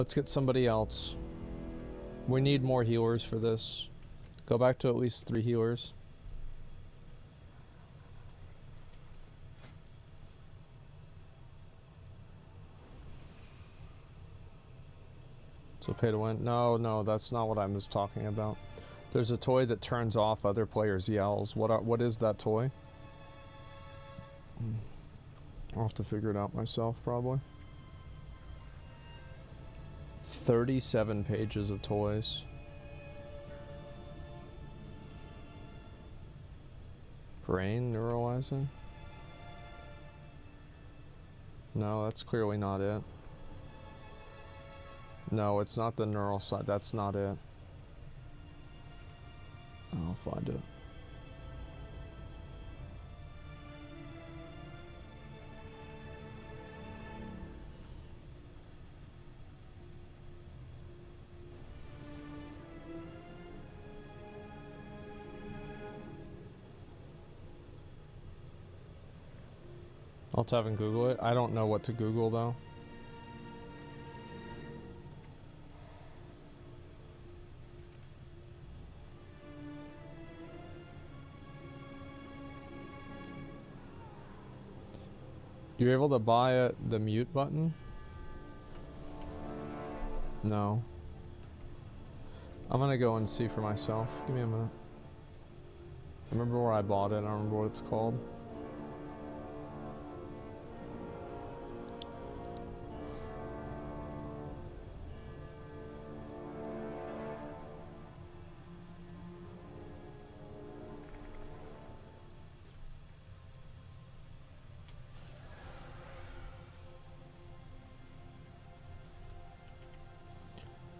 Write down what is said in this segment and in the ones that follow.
Let's get somebody else. We need more healers for this. Go back to at least 3 healers. So pay to win. No, that's not what I was talking about. There's a toy that turns off other players' yells. What is that toy? I'll have to figure it out myself, probably. 37 pages of toys. Brain neuralizing? No, that's clearly not it. No, it's not the neural side. That's not it. I'll find it. I'll have him Google it. I don't know what to Google though. You're able to buy the mute button? No. I'm gonna go and see for myself. Give me a minute. I remember where I bought it. I don't remember what it's called.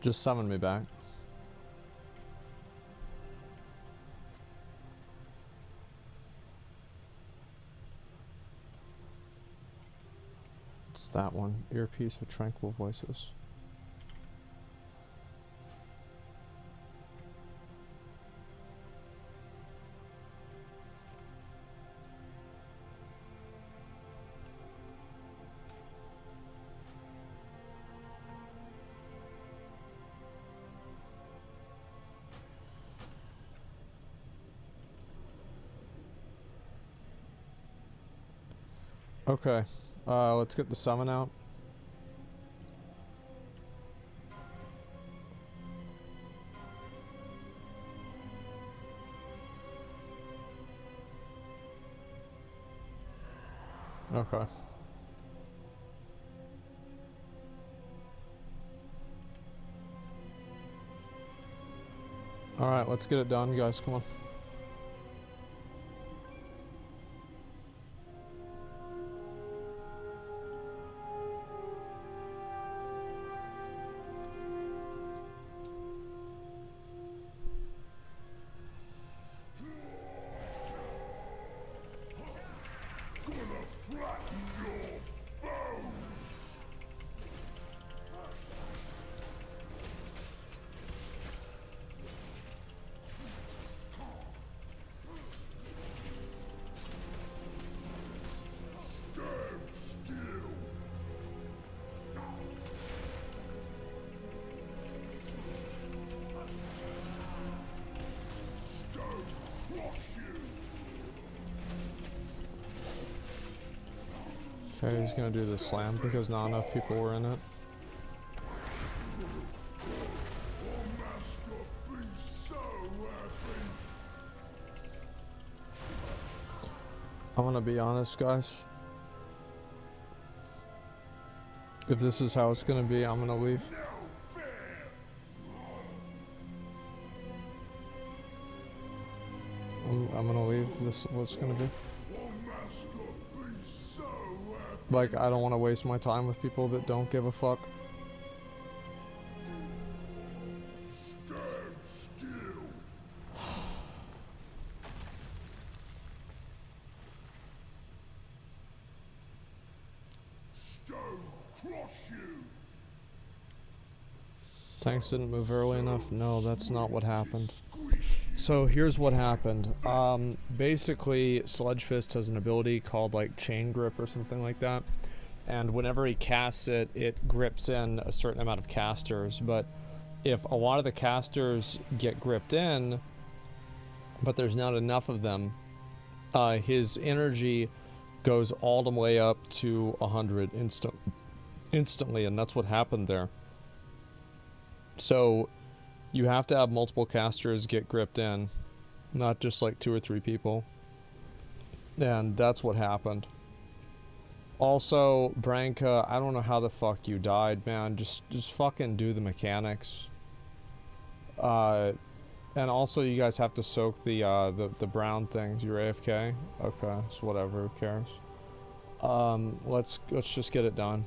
Just summon me back. It's that one. Earpiece of Tranquil Voices. Okay, let's get the summon out. Okay. Alright, let's get it done, guys, come on. Okay, he's gonna do the slam because not enough people were in it. I'm gonna be honest, guys. If this is how it's gonna be, I'm gonna leave. I'm gonna leave. This is what's gonna be. Like, I don't want to waste my time with people that don't give a fuck. Stand still. Stone crush you. Tanks didn't move early enough? No, that's not what happened. So here's what happened. Basically, Sludge Fist has an ability called like Chain Grip or something like that. and whenever he casts it, it grips in a certain amount of casters. But if a lot of the casters get gripped in, but there's not enough of them, his energy goes all the way up to 100 instantly, and that's what happened there. So you have to have multiple casters get gripped in, not just like 2 or 3 people. And that's what happened. Also, Branka, I don't know how the fuck you died, man. Just fucking do the mechanics. And also, you guys have to soak the brown things. You're AFK? Okay, so whatever. Who cares? Let's just get it done.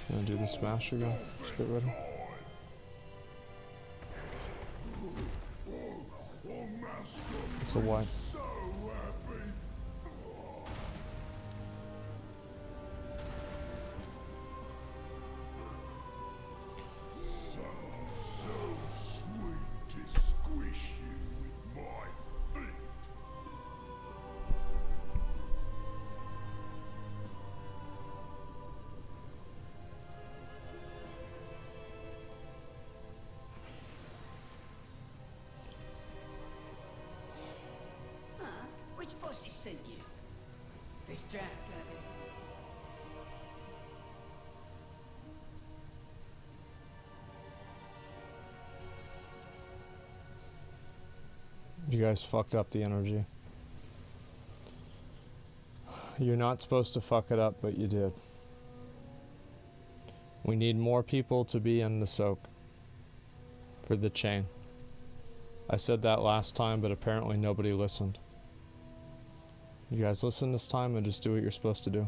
Gonna do the smash again. Just get ready. It's a white. Which bosses sent you? This jazz gonna be. You guys fucked up the energy. You're not supposed to fuck it up, but you did. We need more people to be in the soak for the chain. I said that last time, but apparently nobody listened. You guys listen this time and just do what you're supposed to do.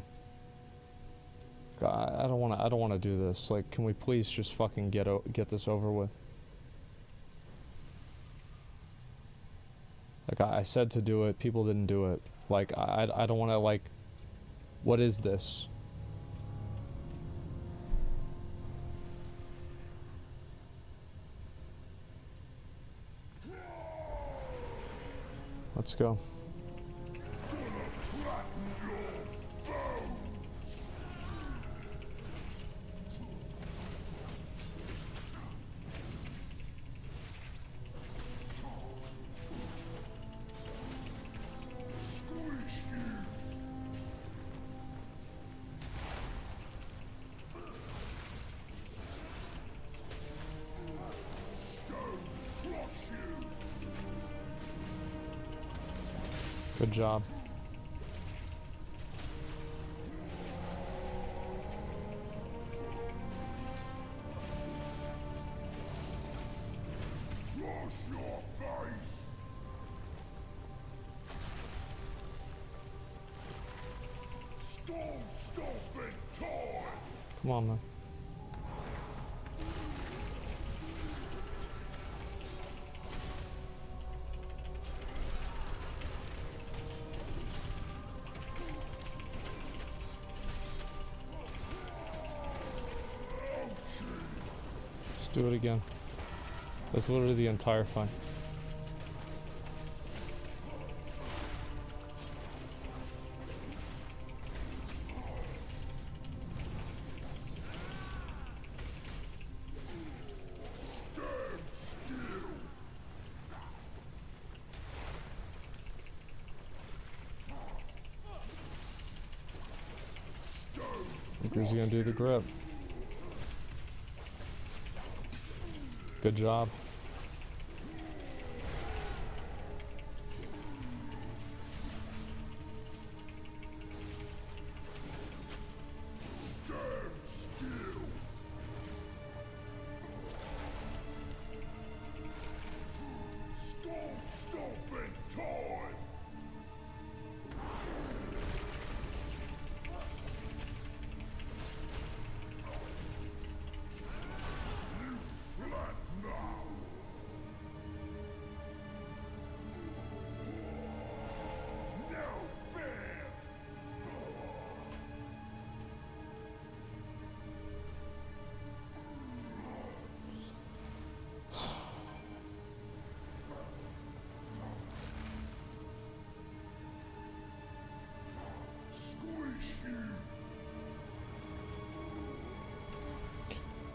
God, I don't want to do this. Like, can we please just fucking get this over with? Like, I said to do it, people didn't do it. Like, I don't want to, like, what is this? Let's go. Good job. Come on, man. Just do it again. That's literally the entire fight. Who's gonna do the grip? Good job.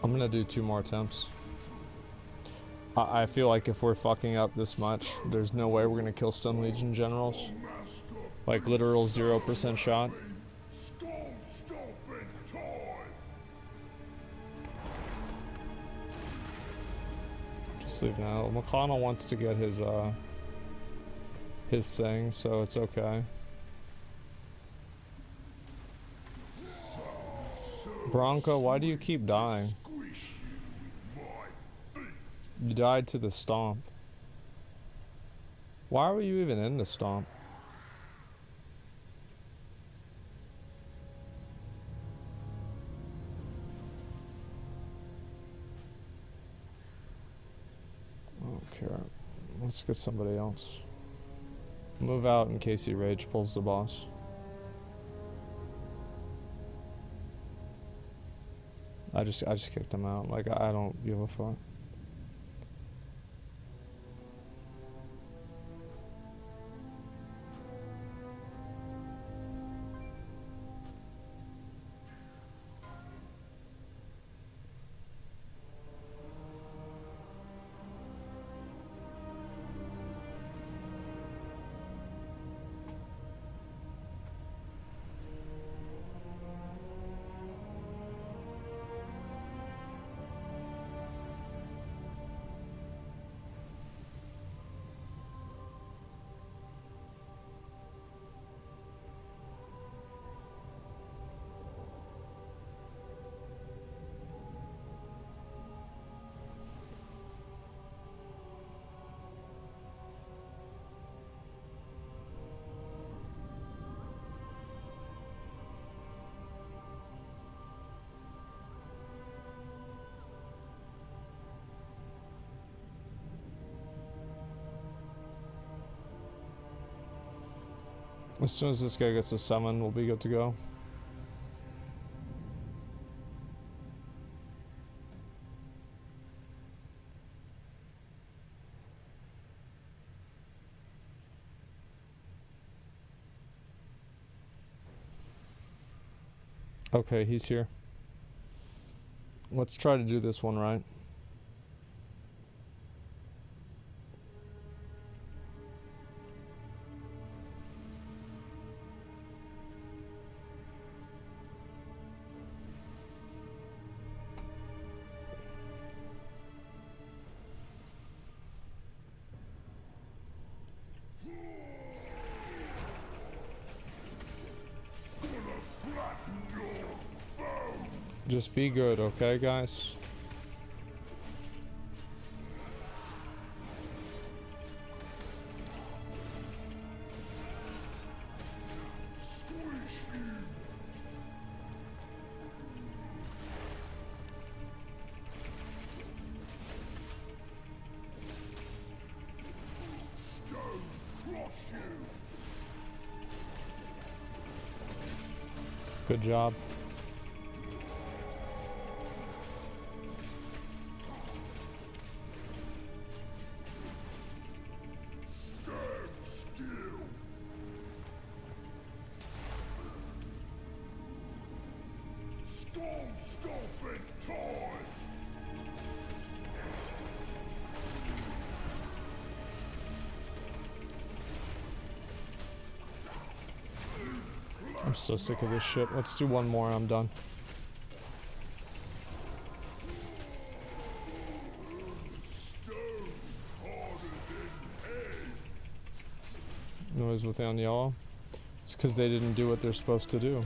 I'm gonna do 2 more attempts. I feel like if we're fucking up this much, there's no way we're gonna kill Stone Legion generals. Like literal 0% shot. Storm stomping time. Just leave now. McConnell wants to get his thing, so it's okay. Bronco, why do you keep dying? Squish you with my feet. You died to the stomp. Why were you even in the stomp? I don't care. Let's get somebody else. Move out in case he rage pulls the boss. I just kicked him out. Like I don't give a fuck. As soon as this guy gets a summon, we'll be good to go. Okay, he's here. Let's try to do this one right. Just be good, okay, guys? Good job. I'm so sick of this shit. Let's do one more, I'm done. Noise without y'all. It's because they didn't do what they're supposed to do.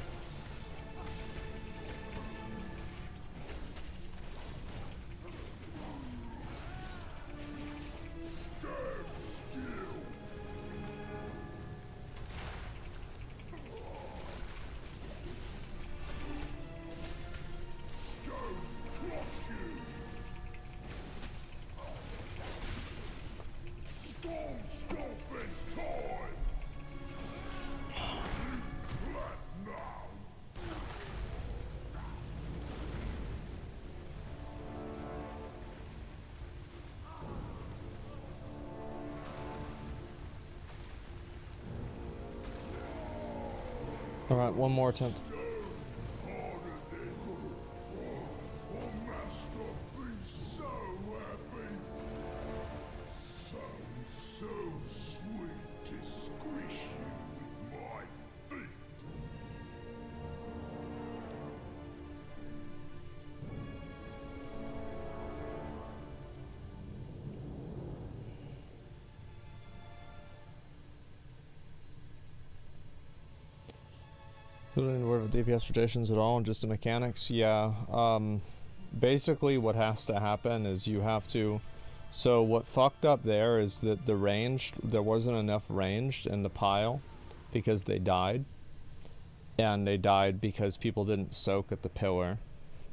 Alright, one more attempt. Didn't worry with DPS rotations at all, and just the mechanics. Yeah. Basically, what has to happen is you have to. So what fucked up there is that the ranged, there wasn't enough ranged in the pile, because they died. And they died because people didn't soak at the pillar.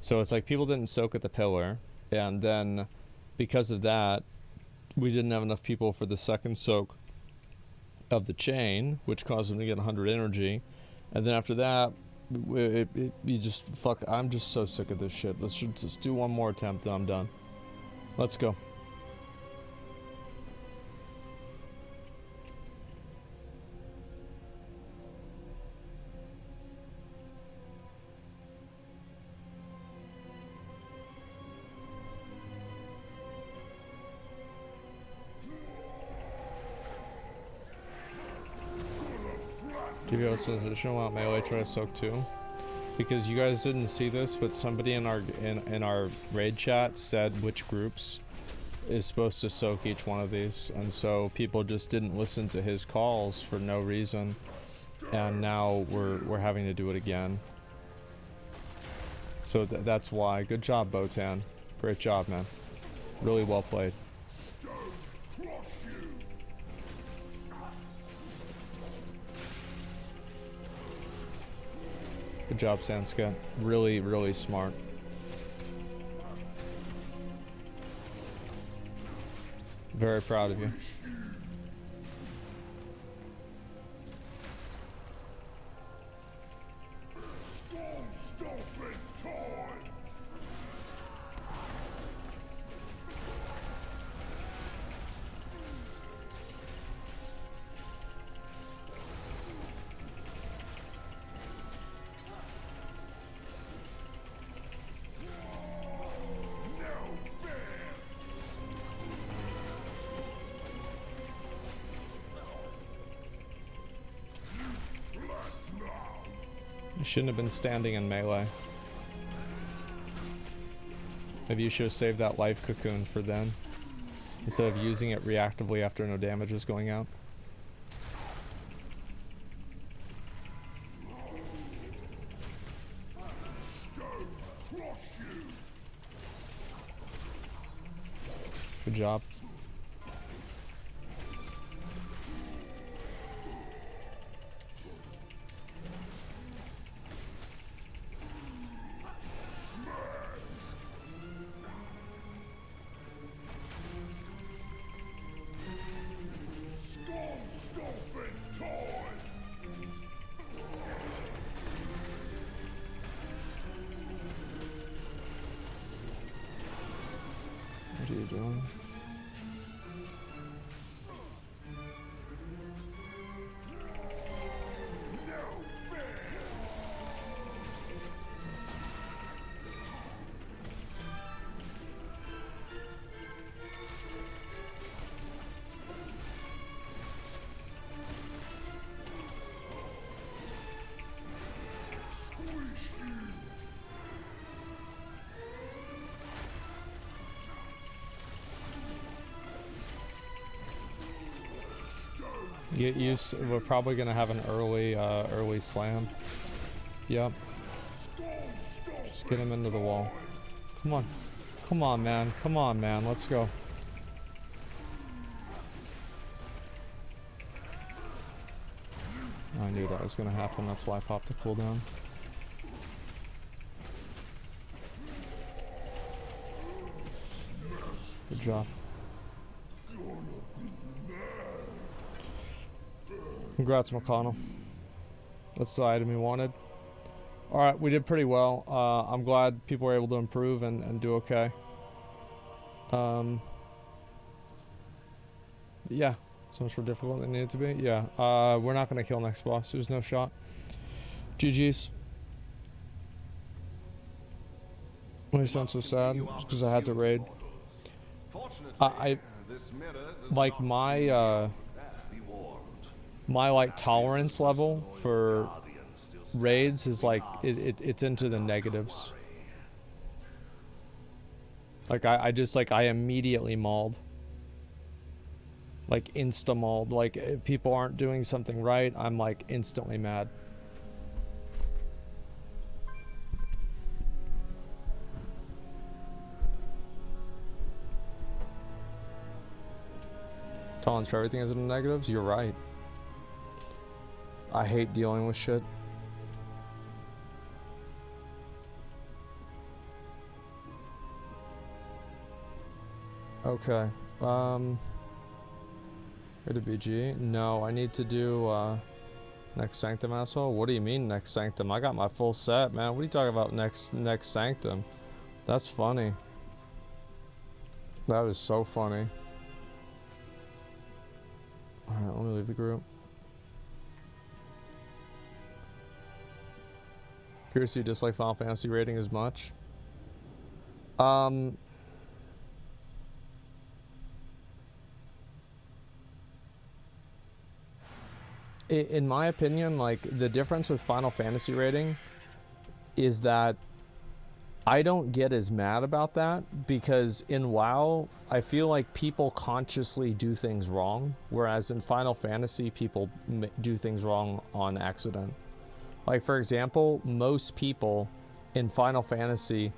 So it's like people didn't soak at the pillar, and then because of that, we didn't have enough people for the second soak of the chain, which caused them to get 100 energy. And then after that, you just fuck. I'm just so sick of this shit. Let's just do one more attempt, and I'm done. Let's go. DPS says additional out melee try to soak too. Because you guys didn't see this, but somebody in our raid chat said which groups is supposed to soak each one of these, and so people just didn't listen to his calls for no reason, and now we're having to do it again. So that's why. Good job, Botan. Great job, man. Really well played. Good job, Sanska. Really, really smart. Very proud of you. Shouldn't have been standing in melee. Maybe you should have saved that life cocoon for then, instead of using it reactively after no damage is going out. Good job. What are you doing? Get used. We're probably gonna have an early slam. Yep. Just get him into the wall. Come on, come on, man. Come on, man. Let's go. I knew that was gonna happen. That's why I popped the cooldown. Good job. Congrats, McConnell. That's the item we wanted. Alright, we did pretty well. I'm glad people were able to improve and do okay. Yeah, so much more difficult than it needed to be. Yeah, we're not going to kill next boss. There's no shot. GG's. I sound so sad because I had to raid. I like my like tolerance level for raids is like it's into the negatives. Like I just like I immediately mauled. Like insta mauled. Like if people aren't doing something right, I'm like instantly mad. Tolerance for everything is in the negatives? You're right. I hate dealing with shit. Okay. Go to BG. No, I need to do next sanctum, asshole. What do you mean next sanctum? I got my full set, man. What are you talking about next sanctum? That's funny. That is so funny. Alright, let me leave the group. Curious, you dislike Final Fantasy rating as much? In my opinion, like, the difference with Final Fantasy rating is that I don't get as mad about that, because in WoW, I feel like people consciously do things wrong, whereas in Final Fantasy, people do things wrong on accident. Like, for example, most people in Final Fantasy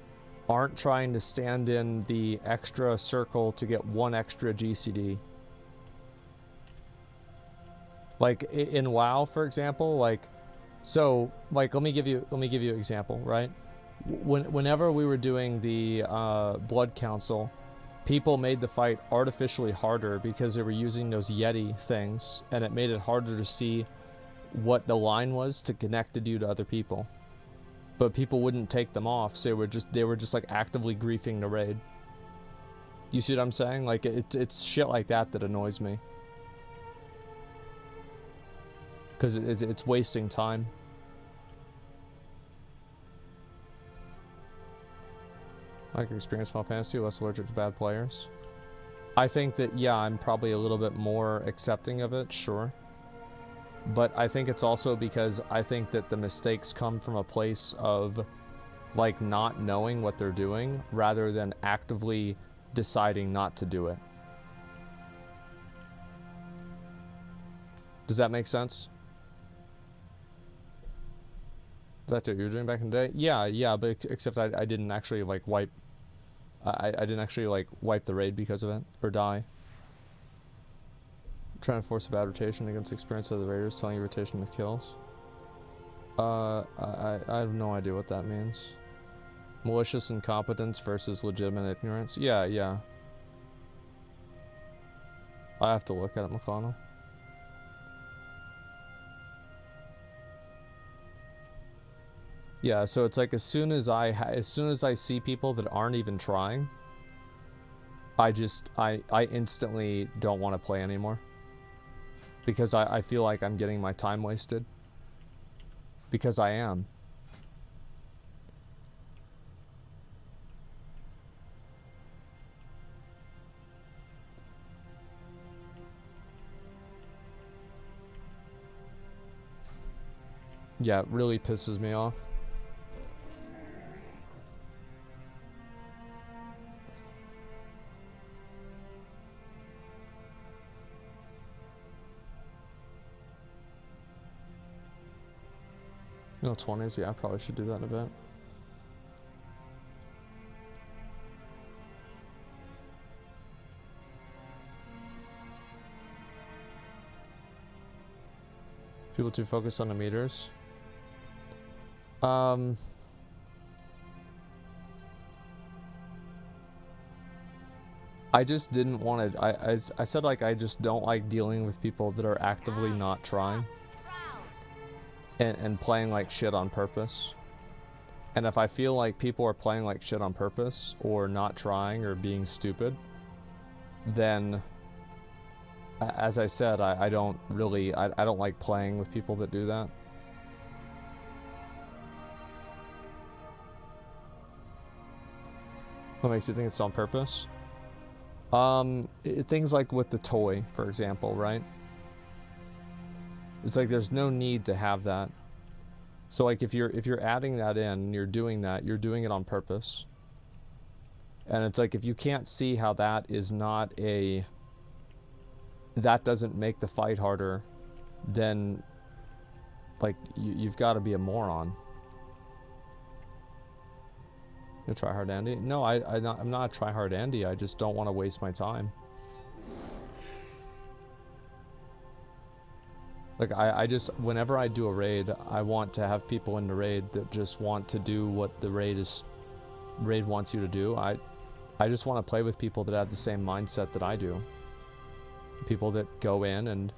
aren't trying to stand in the extra circle to get one extra GCD. Like in WoW, for example, like, so like let me give you an example, right? Whenever we were doing the Blood Council, people made the fight artificially harder because they were using those Yeti things, and it made it harder to see what the line was to connect you to other people. But people wouldn't take them off, so they were just like actively griefing the raid. You see what I'm saying? Like it's shit like that that annoys me. Because it's wasting time. I can experience Final Fantasy, less allergic to bad players. I think that, yeah, I'm probably a little bit more accepting of it, sure. But I think it's also because I think that the mistakes come from a place of, like, not knowing what they're doing, rather than actively deciding not to do it. Does that make sense? Is that what you were doing back in the day? Yeah, but except I didn't actually, like, wipe... I didn't actually, like, wipe the raid because of it, or die. Trying to force a bad rotation against the experience of the raiders, telling you rotation of kills. I have no idea what that means. Malicious incompetence versus legitimate ignorance. Yeah. I have to look at it, McConnell. Yeah, so it's like as soon as I see people that aren't even trying, I instantly don't want to play anymore. Because I feel like I'm getting my time wasted. Because I am. Yeah, it really pisses me off. You know, 20s, yeah, I probably should do that in a bit. People too focused on the meters. I just didn't want to, I said, like, I just don't like dealing with people that are actively not trying. And playing like shit on purpose. And if I feel like people are playing like shit on purpose, or not trying, or being stupid, then, as I said, I don't really, I don't like playing with people that do that. What makes you think it's on purpose? Things like with the toy, for example, right? It's like there's no need to have that. So like if you're adding that in and you're doing it on purpose. And it's like if you can't see how that is not a, that doesn't make the fight harder, then like you've got to be a moron. You try hard Andy? No, I'm not a try hard Andy. I just don't want to waste my time. Like, I just, whenever I do a raid, I want to have people in the raid that just want to do what the raid wants you to do. I just want to play with people that have the same mindset that I do. People that go in and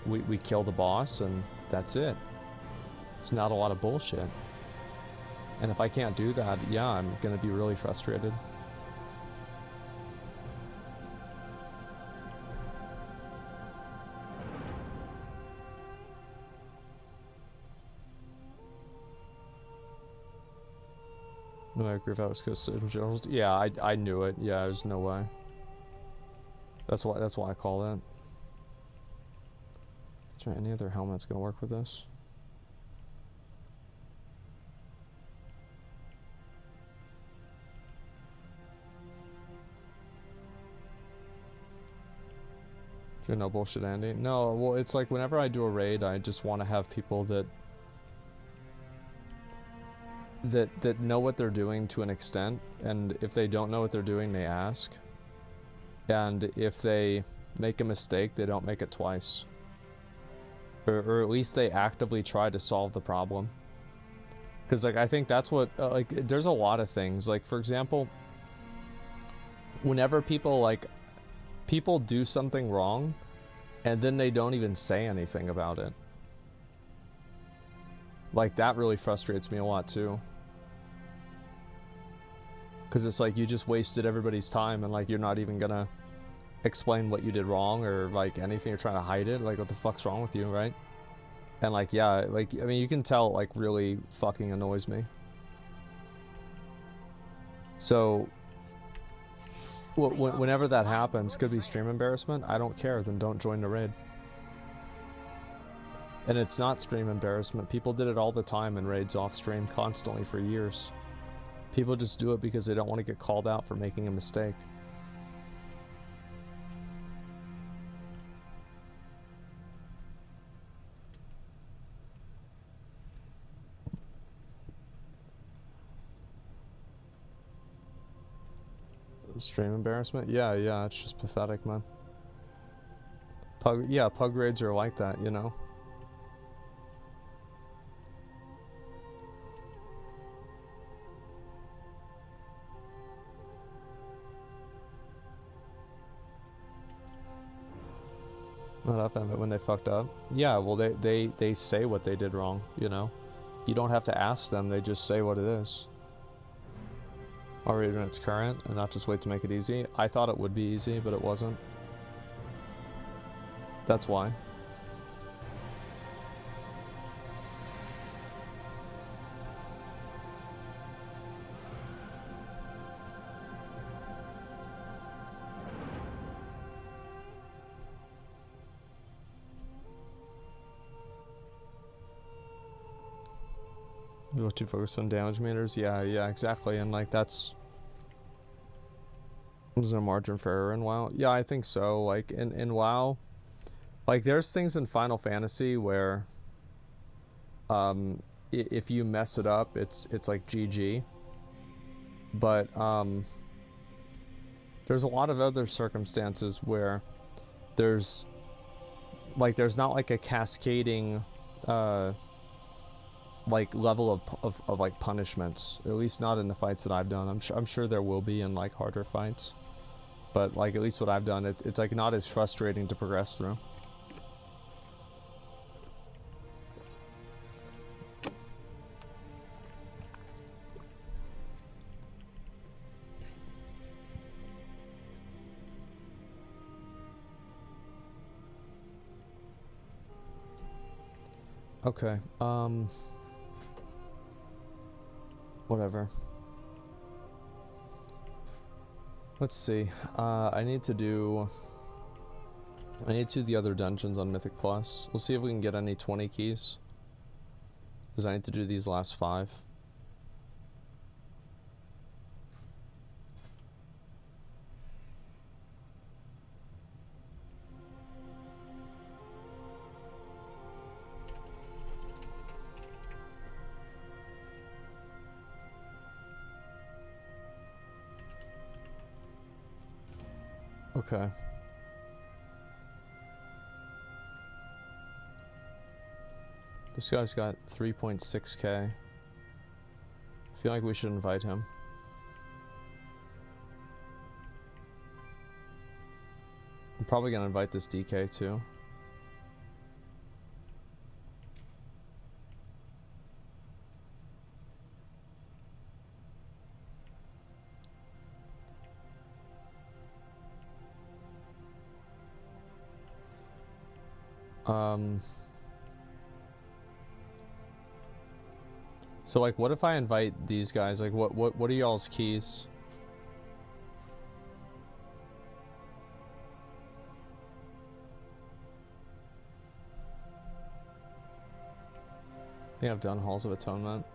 we kill the boss and that's it. It's not a lot of bullshit. And if I can't do that, yeah, I'm gonna be really frustrated. No, I agree if I was because yeah, I knew it. Yeah, there's no way. That's why I call it. Is there any other helmet's gonna work with this? No bullshit, Andy. No, well, it's like whenever I do a raid, I just want to have people that know what they're doing to an extent, and if they don't know what they're doing, they ask. And if they make a mistake, they don't make it twice. Or at least they actively try to solve the problem. Because, like, I think that's what, like, there's a lot of things. Like, for example, whenever people do something wrong, and then they don't even say anything about it. Like, that really frustrates me a lot, too. Because it's like, you just wasted everybody's time, and, like, you're not even gonna explain what you did wrong, or, like, anything. You're trying to hide it. Like, what the fuck's wrong with you, right? And, like, yeah, like, I mean, you can tell it, like, really fucking annoys me. So, whenever that happens, could be stream embarrassment, I don't care, then don't join the raid. And it's not stream embarrassment. People did it all the time in raids off stream constantly for years. People just do it because they don't want to get called out for making a mistake. Stream embarrassment? Yeah, it's just pathetic, man. Pug raids are like that, you know? Not often, but when they fucked up. Yeah, well, they say what they did wrong, you know? You don't have to ask them, they just say what it is. Or even it's current, and not just wait to make it easy. I thought it would be easy, but it wasn't. That's why. You're too focused on damage meters? Yeah, exactly. And like that's... Is there a margin for error in WoW? Yeah, I think so. Like in WoW, like there's things in Final Fantasy where if you mess it up, it's like GG. But there's a lot of other circumstances where there's not like a cascading like level of like punishments, at least not in the fights that I've done. I'm sure there will be in like harder fights, but like at least what I've done, it's like not as frustrating to progress through. Okay, whatever. Let's see. I need to do the other dungeons on Mythic Plus. We'll see if we can get any 20 keys. Because I need to do these last 5. Okay. This guy's got 3.6k. I feel like we should invite him. I'm probably gonna invite this DK too. So like, what if I invite these guys? Like, what are y'all's keys? I think I've done Halls of Atonement.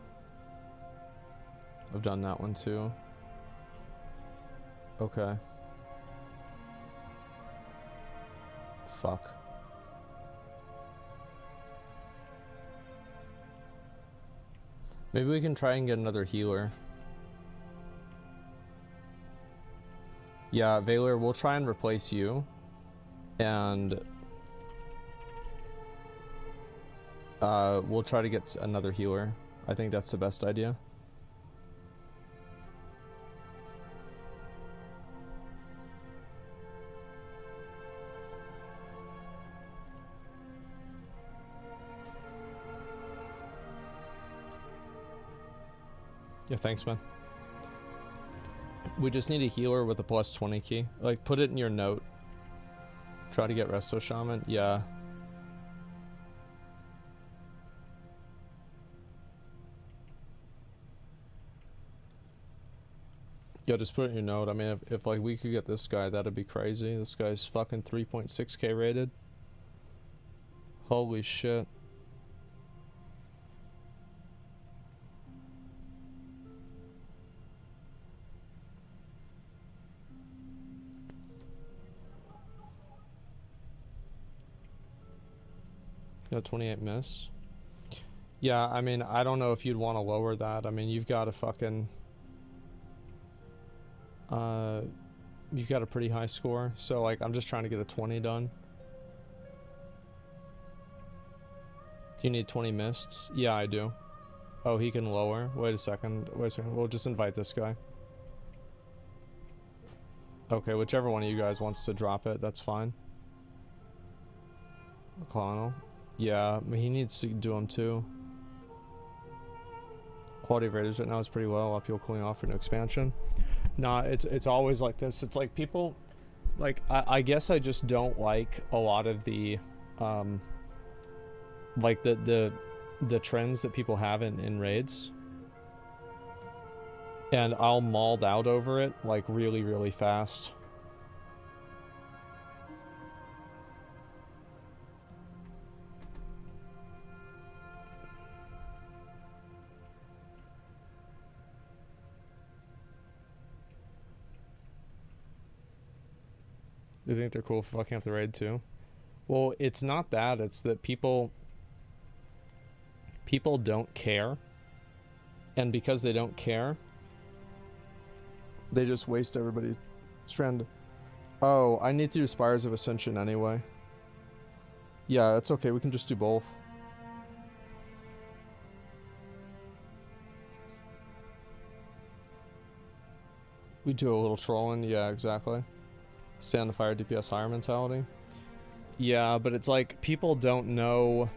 I've done that one too. Okay. Fuck. Maybe we can try and get another healer. Yeah, Valor, we'll try and replace you. And we'll try to get another healer. I think that's the best idea. Yeah, thanks, man. We just need a healer with a plus 20 key. Like, put it in your note. Try to get Resto Shaman. Yeah. Yeah, just put it in your note. I mean, if like we could get this guy, that'd be crazy. This guy's fucking 3.6k rated. Holy shit. Got 28 miss. Yeah, I mean, I don't know if you'd want to lower that. I mean, you've got a fucking... you've got a pretty high score. So, like, I'm just trying to get a 20 done. Do you need 20 mists? Yeah, I do. Oh, he can lower. Wait a second. Wait a second. We'll just invite this guy. Okay, whichever one of you guys wants to drop it, that's fine. Colonel. Yeah, he needs to do them too. Quality of raiders right now is pretty low. Upheaval cooling off for new expansion. Nah, it's always like this. It's like people, like I guess I just don't like a lot of the, like the trends that people have in raids. And I'll mauled out over it like really, really fast. They think they're cool for fucking up the raid too. Well, it's not that. It's that people don't care. And because they don't care, they just waste everybody's trend. Oh, I need to do Spires of Ascension anyway. Yeah, it's okay. We can just do both. We do a little trolling. Yeah, exactly. Stay on the fire, DPS higher mentality. Yeah, but it's like people don't know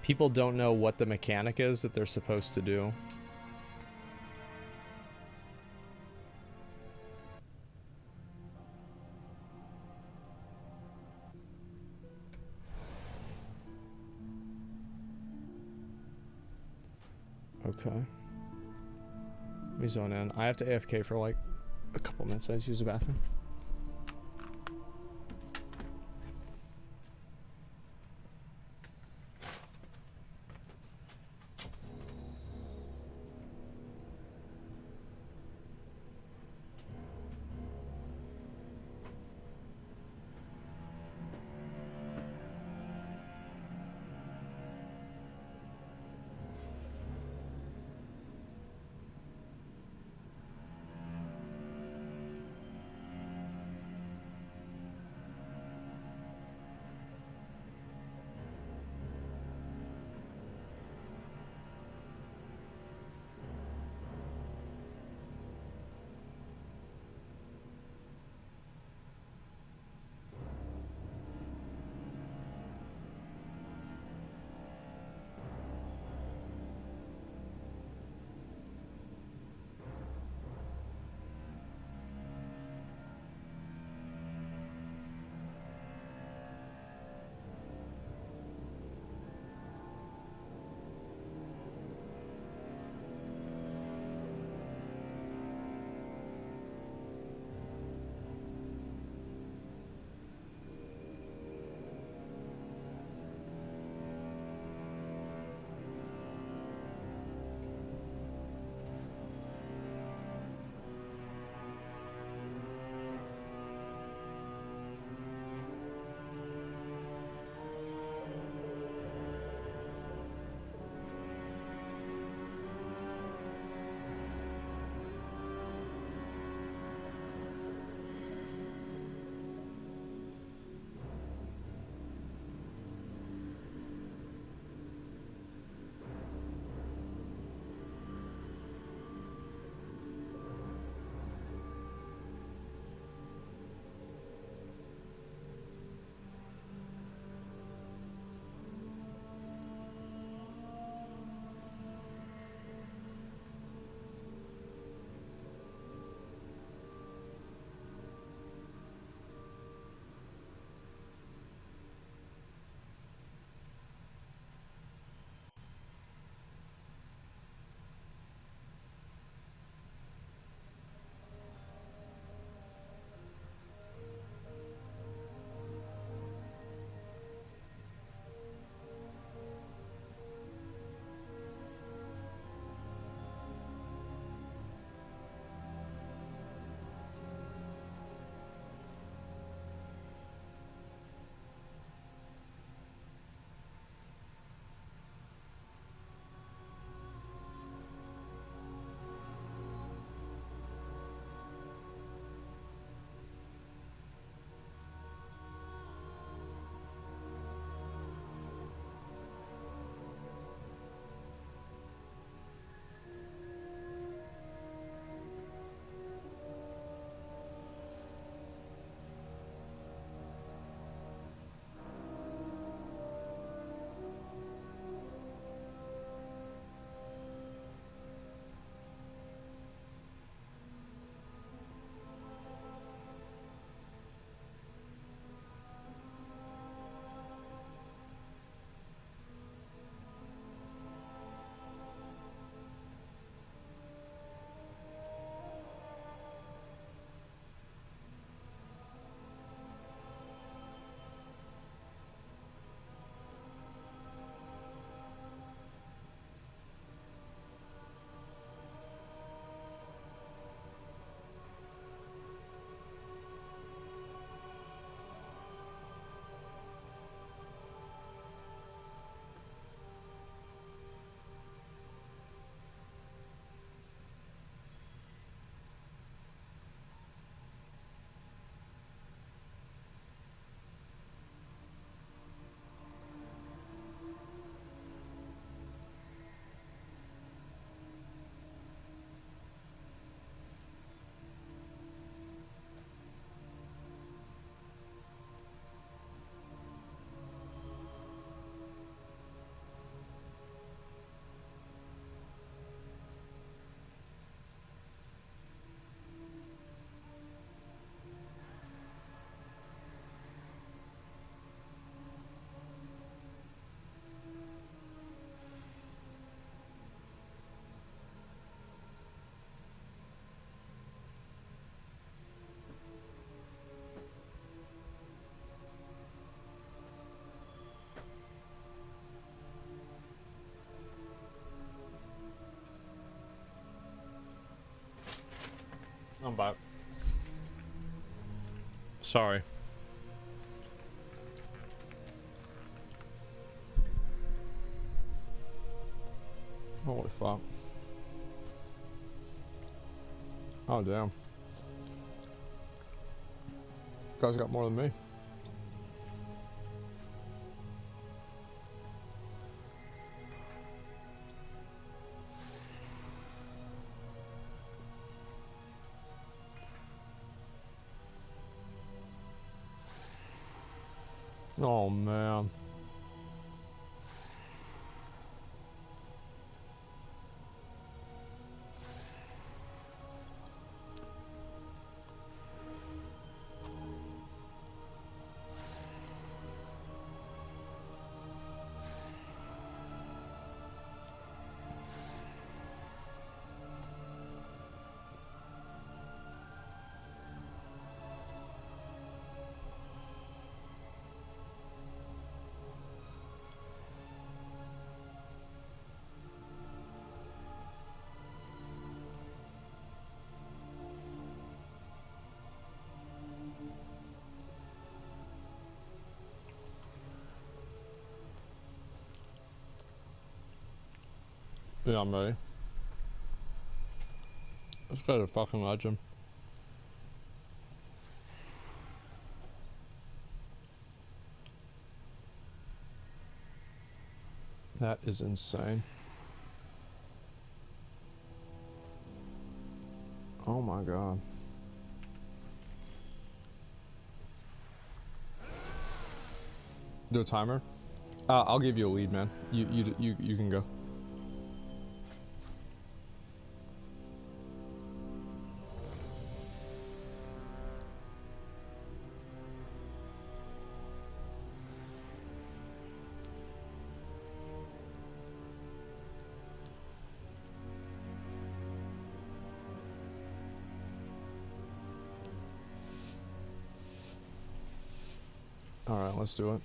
what the mechanic is that they're supposed to do. Okay. Let me zone in. I have to AFK for like a couple minutes. I just use the bathroom. I'm back. Sorry. Holy fuck. Oh damn. Guys got more than me. Oh man. Yeah, I'm ready. This guy's a fucking legend. That is insane. Oh my god. Do a timer? I'll give you a lead, man. You can go. All right, let's do it.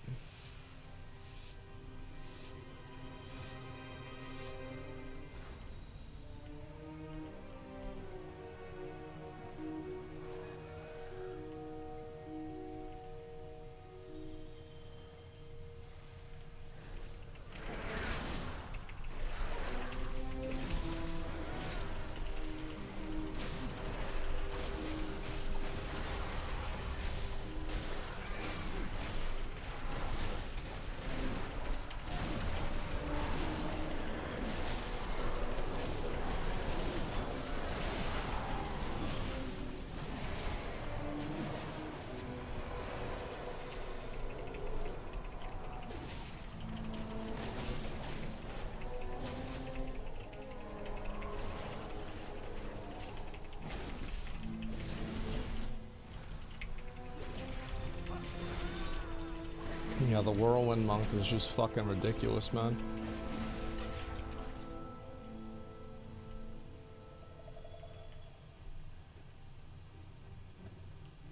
Yeah, the whirlwind monk is just fucking ridiculous, man.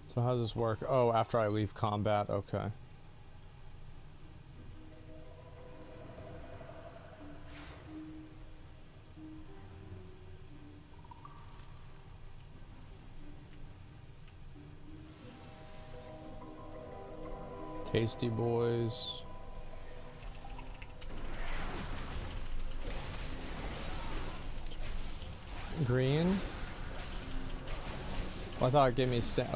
So how does this work? Oh, after I leave combat, okay. Tasty boys. Green? Oh, I thought it gave me should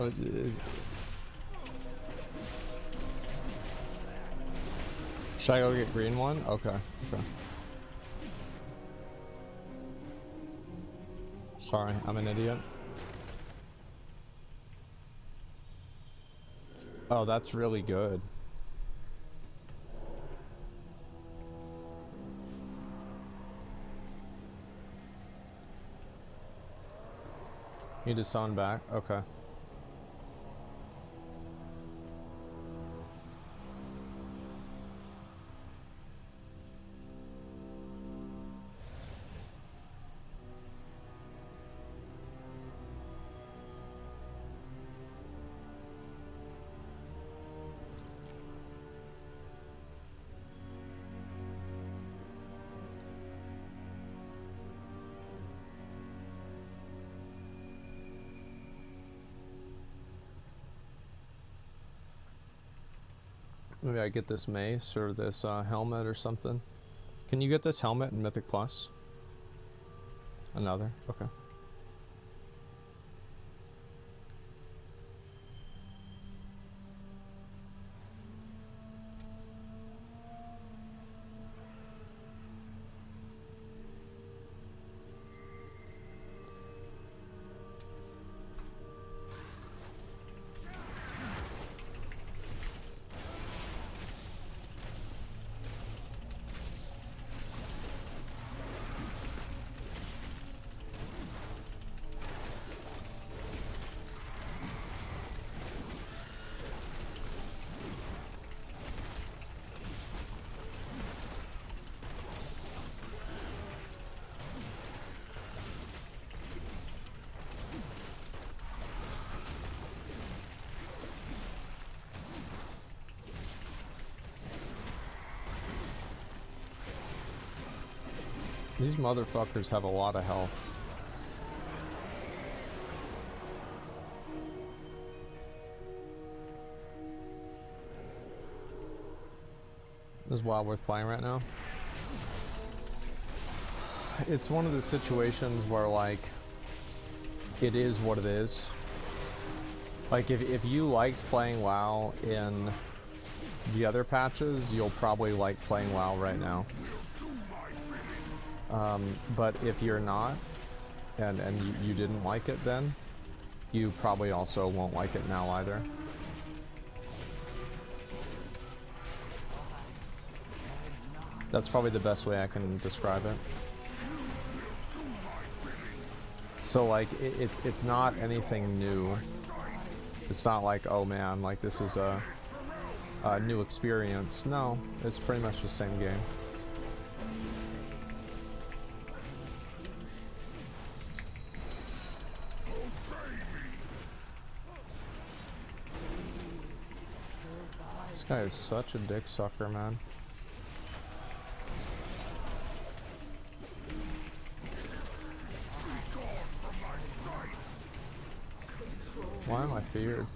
I go get green one? Okay, okay. Sorry, I'm an idiot. Oh, that's really good. Need to summon back? Okay. Maybe I get this mace or this helmet or something. Can you get this helmet in Mythic Plus? Another? Okay. These motherfuckers have a lot of health. This is well worth playing right now. It's one of the situations where, like, it is what it is. Like, if you liked playing WoW in the other patches, you'll probably like playing WoW right now. But if you're not, and you didn't like it then, you probably also won't like it now either. That's probably the best way I can describe it. So, like, it's not anything new. It's not like, oh man, like this is a new experience. No, it's pretty much the same game. This guy is such a dick sucker, man. Why am I feared?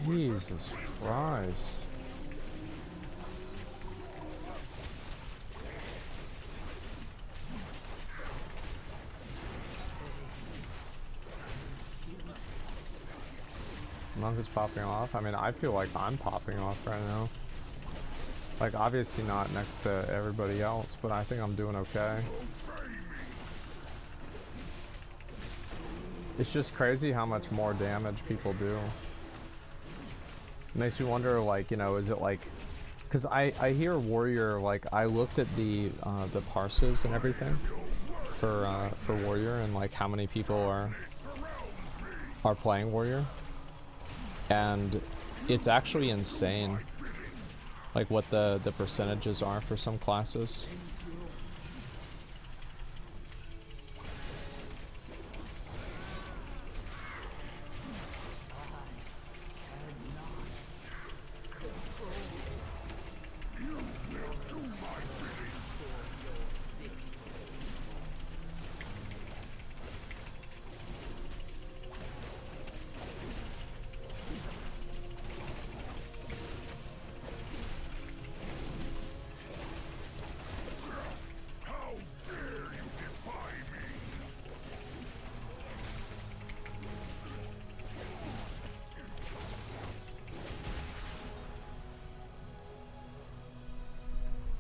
Jesus Christ. Monk is popping off. I mean, I feel like I'm popping off right now. Like, obviously not next to everybody else, but I think I'm doing okay. It's just crazy how much more damage people do. It makes me wonder, like, you know, is it like... Because I hear Warrior, like, I looked at the parses and everything for Warrior and, like, how many people are playing Warrior. And it's actually insane, like, what the percentages are for some classes.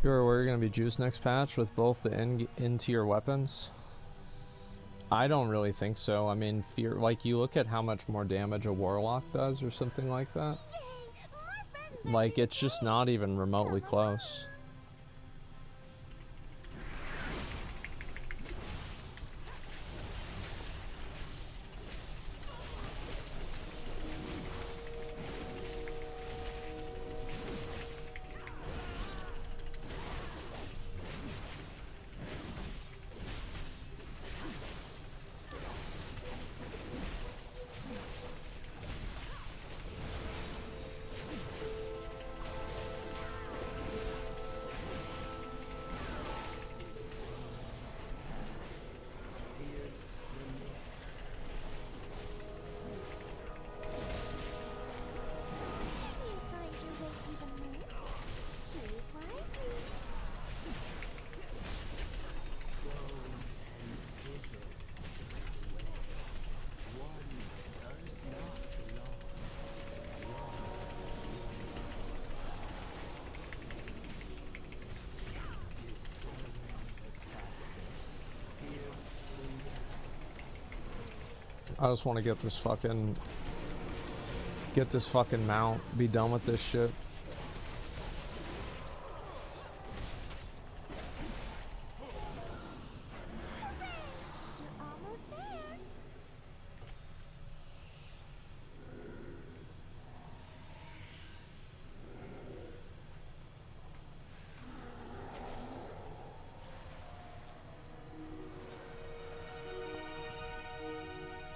You're aware you're going to be juiced next patch with both the in-tier weapons? I don't really think so. I mean, fear, like, you look at how much more damage a Warlock does or something like that. Like, it's just not even remotely close. I just want to get this fucking mount, be done with this shit.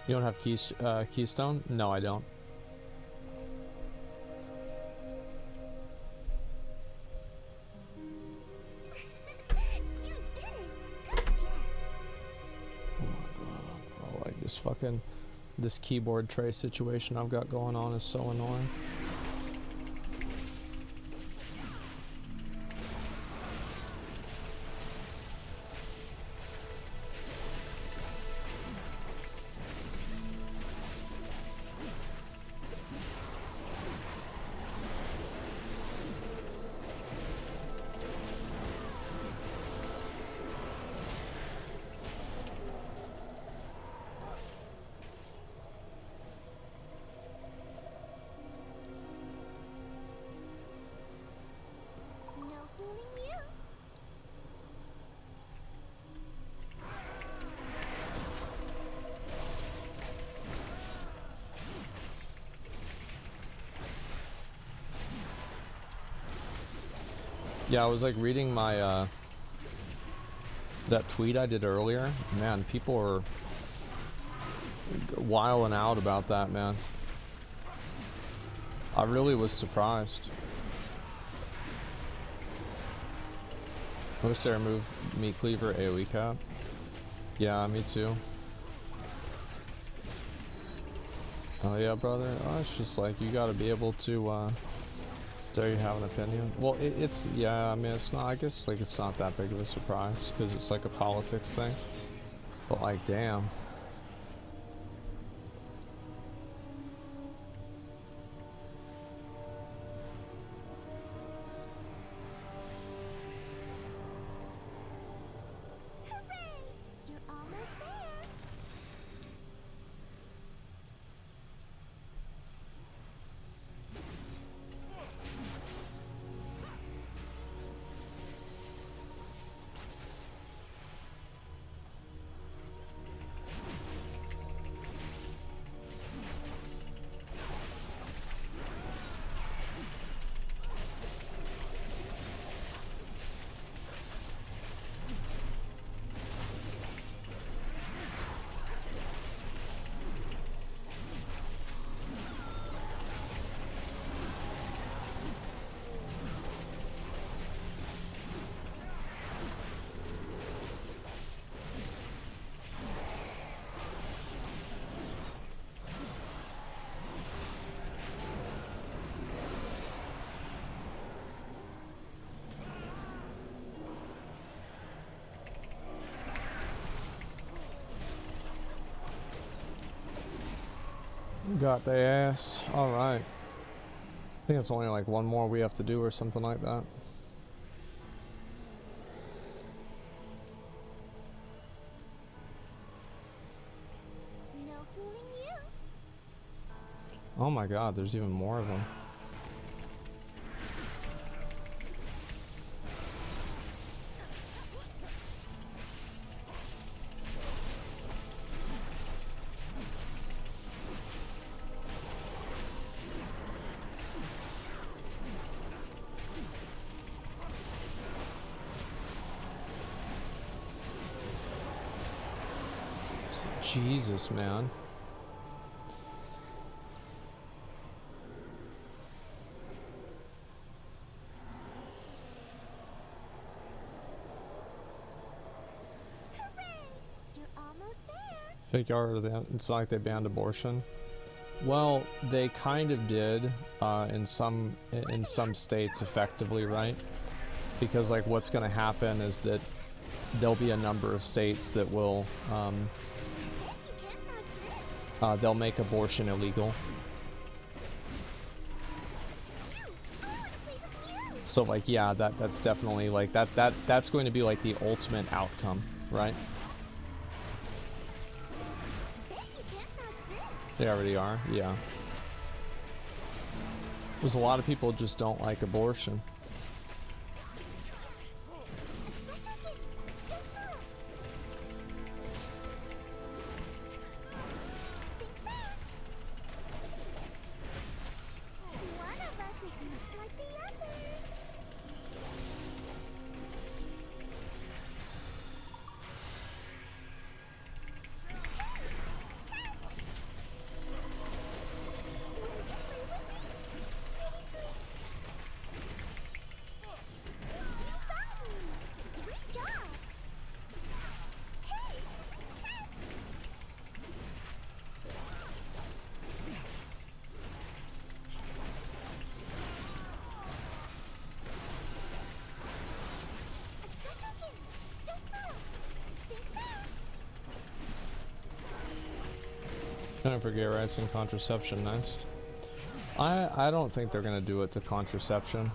You don't have keystone? No, I don't. You did it! Good guess. Oh my god. Oh, like this keyboard tray situation I've got going on is so annoying. No fooling you. Yeah, I was like reading my that tweet I did earlier. Man, people are wilding out about that, man. I really was surprised. I wish they removed meat cleaver AoE cap. Yeah, me too. Oh yeah, brother. Oh, it's just like you gotta be able to there you have an opinion. Well, it's yeah, I mean it's not, I guess like it's not that big of a surprise because it's like a politics thing. But like damn. Hooray! You're almost there. Got the ass. Alright. I think it's only like one more we have to do or something like that. No fooling you. Oh my god, there's even more of them. Jesus, man. Hooray! You're almost there. Fake art, it's not like they banned abortion. Well, they kind of did in some states effectively, right? Because like what's going to happen is that there'll be a number of states that will they'll make abortion illegal. So like yeah, that's definitely like that's going to be like the ultimate outcome, right? Bet you can't dodge They already are, yeah. There's a lot of people just don't like abortion. One of us is not like the other. Great job. Hey, a special hit. Just follow. Think fast. Gonna forget rights and contraception next. I don't think they're gonna do it to contraception.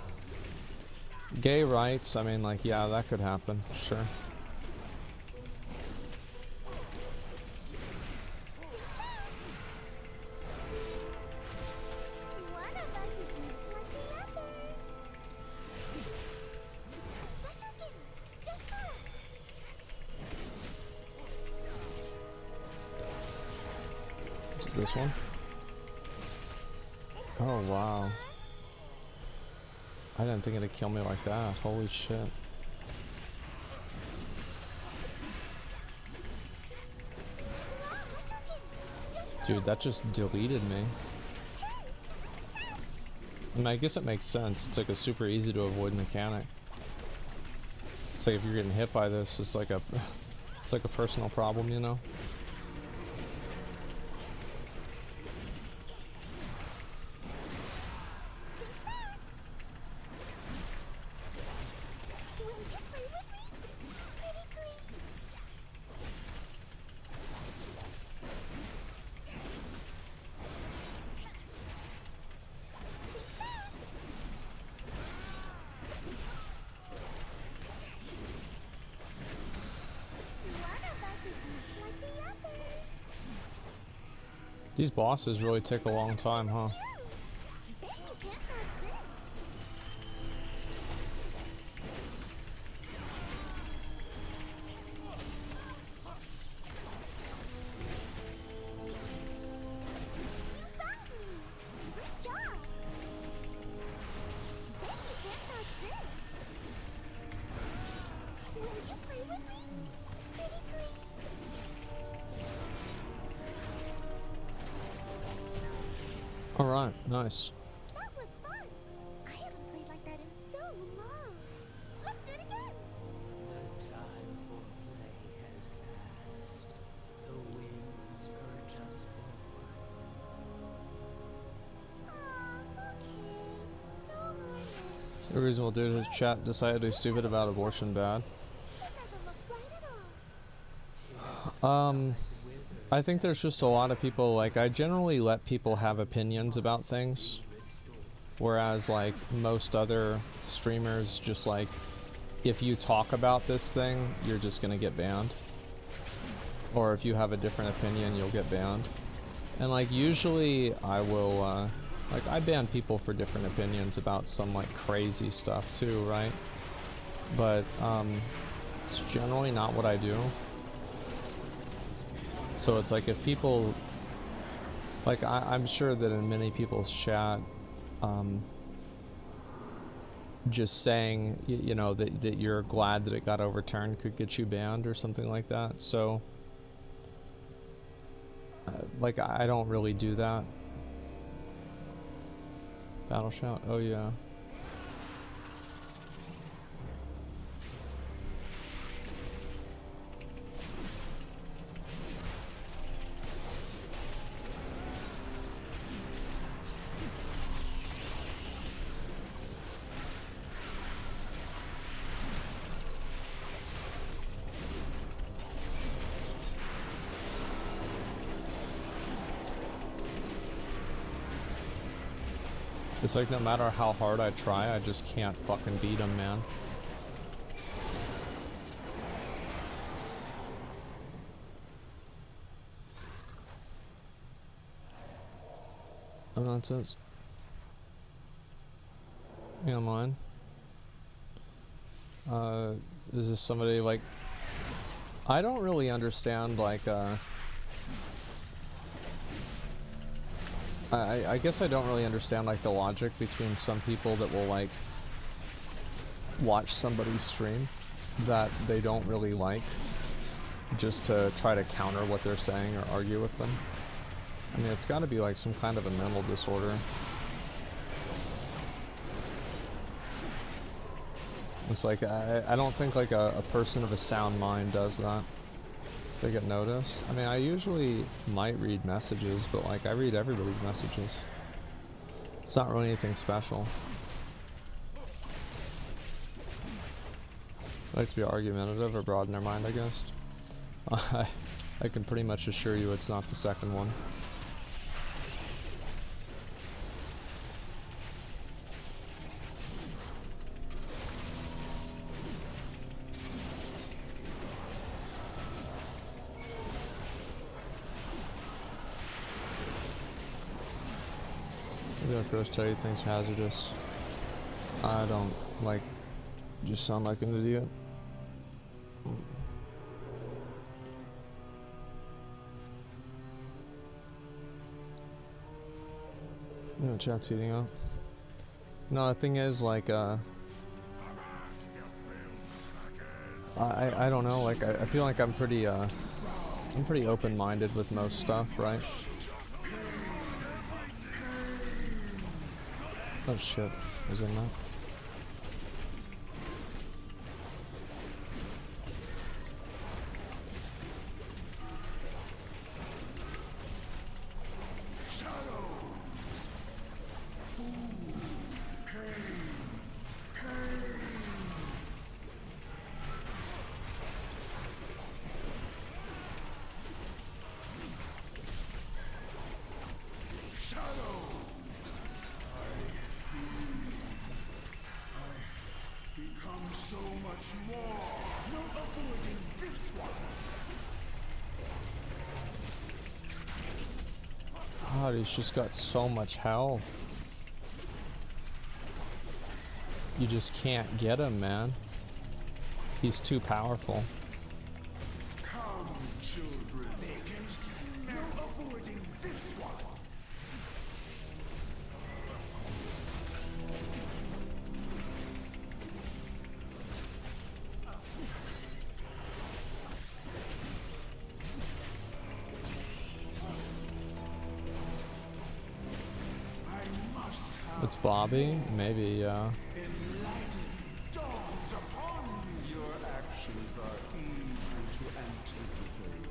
Gay rights, I mean, like, yeah, that could happen, sure. One of us is not like the others. Special hit. Just follow. Is it this one? Oh, wow. I didn't think it'd kill me like that. Holy shit. Dude, that just deleted me. I mean, I guess it makes sense. It's like a super easy to avoid mechanic. It's like if you're getting hit by this, it's like a it's like a personal problem, you know? Will you play with me? Pretty please. One of us is not like the others. These bosses really take a long time, huh? Bet you can't dodge this. You found me. Great job. Bet you can't dodge this. Will you play with me? Pretty please. Alright, nice. That was fun. I haven't played like that in so long. Let's do it again. The time for play has passed. The winds urge us forward. Aw, okay. No worries. The reason we'll do is chat decided to be stupid about abortion bad. That doesn't look right at all. I think there's just a lot of people, like, I generally let people have opinions about things, whereas, like, most other streamers, just, like, if you talk about this thing, you're just gonna get banned. Or if you have a different opinion, you'll get banned. And, like, usually I will, like, I ban people for different opinions about some, like, crazy stuff, too, right? But, it's generally not what I do. So it's like if people, like I'm sure that in many people's chat, just saying, you know, that you're glad that it got overturned could get you banned or something like that. So, like I don't really do that. Battle shout, oh yeah. It's like no matter how hard I try, I just can't fucking beat him, man. Oh, nonsense. Yeah, mine. Is this somebody like... I don't really understand, like, I guess I don't really understand, like, the logic between some people that will, like, watch somebody's stream that they don't really like, just to try to counter what they're saying or argue with them. I mean, it's gotta be, like, some kind of a mental disorder. It's like, I don't think, like, a person of a sound mind does that. They get noticed. I mean, I usually might read messages, but, like, I read everybody's messages. It's not really anything special. I like to be argumentative or broaden their mind, I guess. I can pretty much assure you it's not the second one. Maybe I'll first tell you things hazardous. I don't, like, just sound like an idiot. No, chat's heating up. No, the thing is, like, I don't know, like, I feel like I'm pretty open-minded with most stuff, right? Oh shit, was in that? God, he's just got so much health. You just can't get him, man. He's too powerful. Come, children. No avoiding this one. It's Bobby? Maybe, yeah. Enlightened dawns upon you. Your actions are easy to anticipate.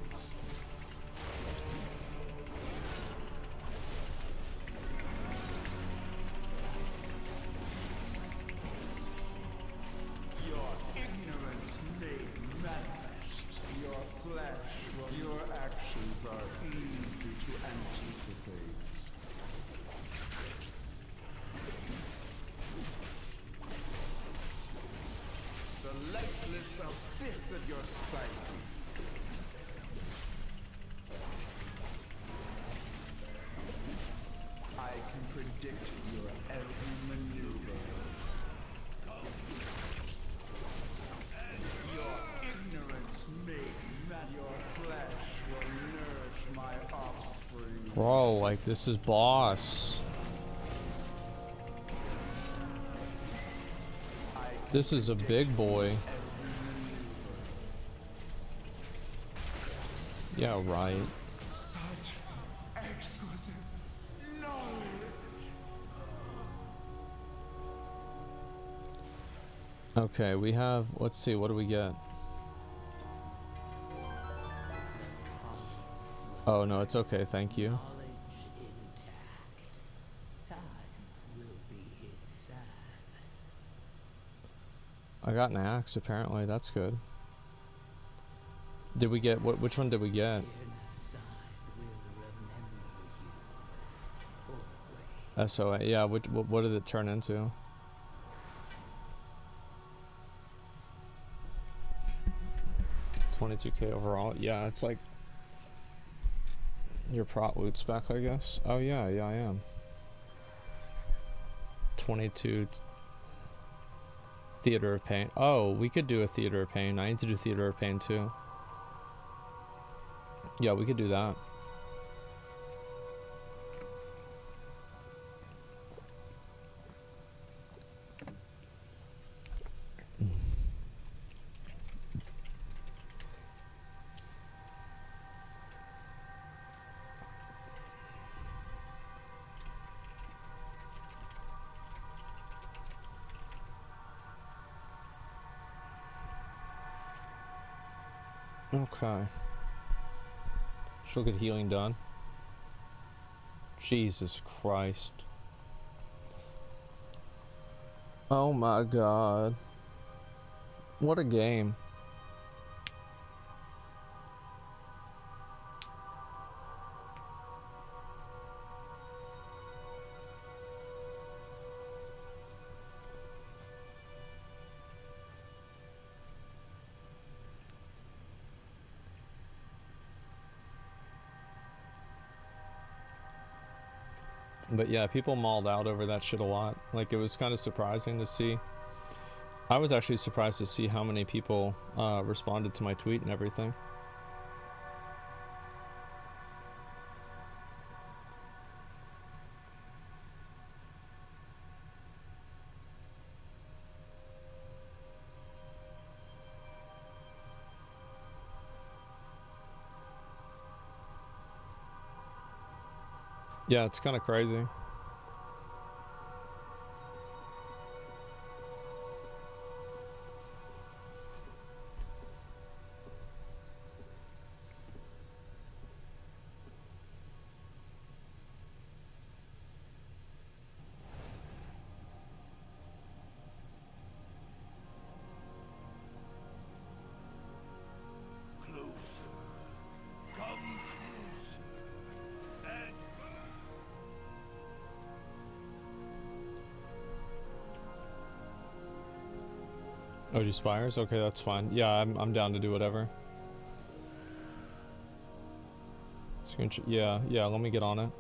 Your ignorance made manifest. Your flesh, your actions are easy to anticipate. The lifeless abyss of your psyche. I can predict your every maneuver. Your ignorance made man. Your flesh will nourish my offspring. Bro, like, this is boss. This is a big boy. Yeah, right. Such exquisite knowledge. Okay, we have, let's see, what do we get? Oh, no, it's okay, thank you. Knowledge intact. Time will be his salve. I got an axe, apparently, that's good. Did we get, which one did we get? Genocide will remember you. SOA, yeah, what did it turn into? $22K overall, yeah, it's like your prot loot spec, I guess. Oh yeah, I am. 22 Theater of Pain. Oh, we could do a Theater of Pain. I need to do Theater of Pain too. Yeah, we could do that. Okay. She'll get healing done. Jesus Christ. Oh my God. What a game. But yeah, people mauled out over that shit a lot. Like, it was kind of surprising to see. I was actually surprised to see how many people responded to my tweet and everything. Yeah, it's kind of crazy. Oh, do spires? Okay, that's fine. Yeah, I'm down to do whatever. Screenshot. Yeah, let me get on it.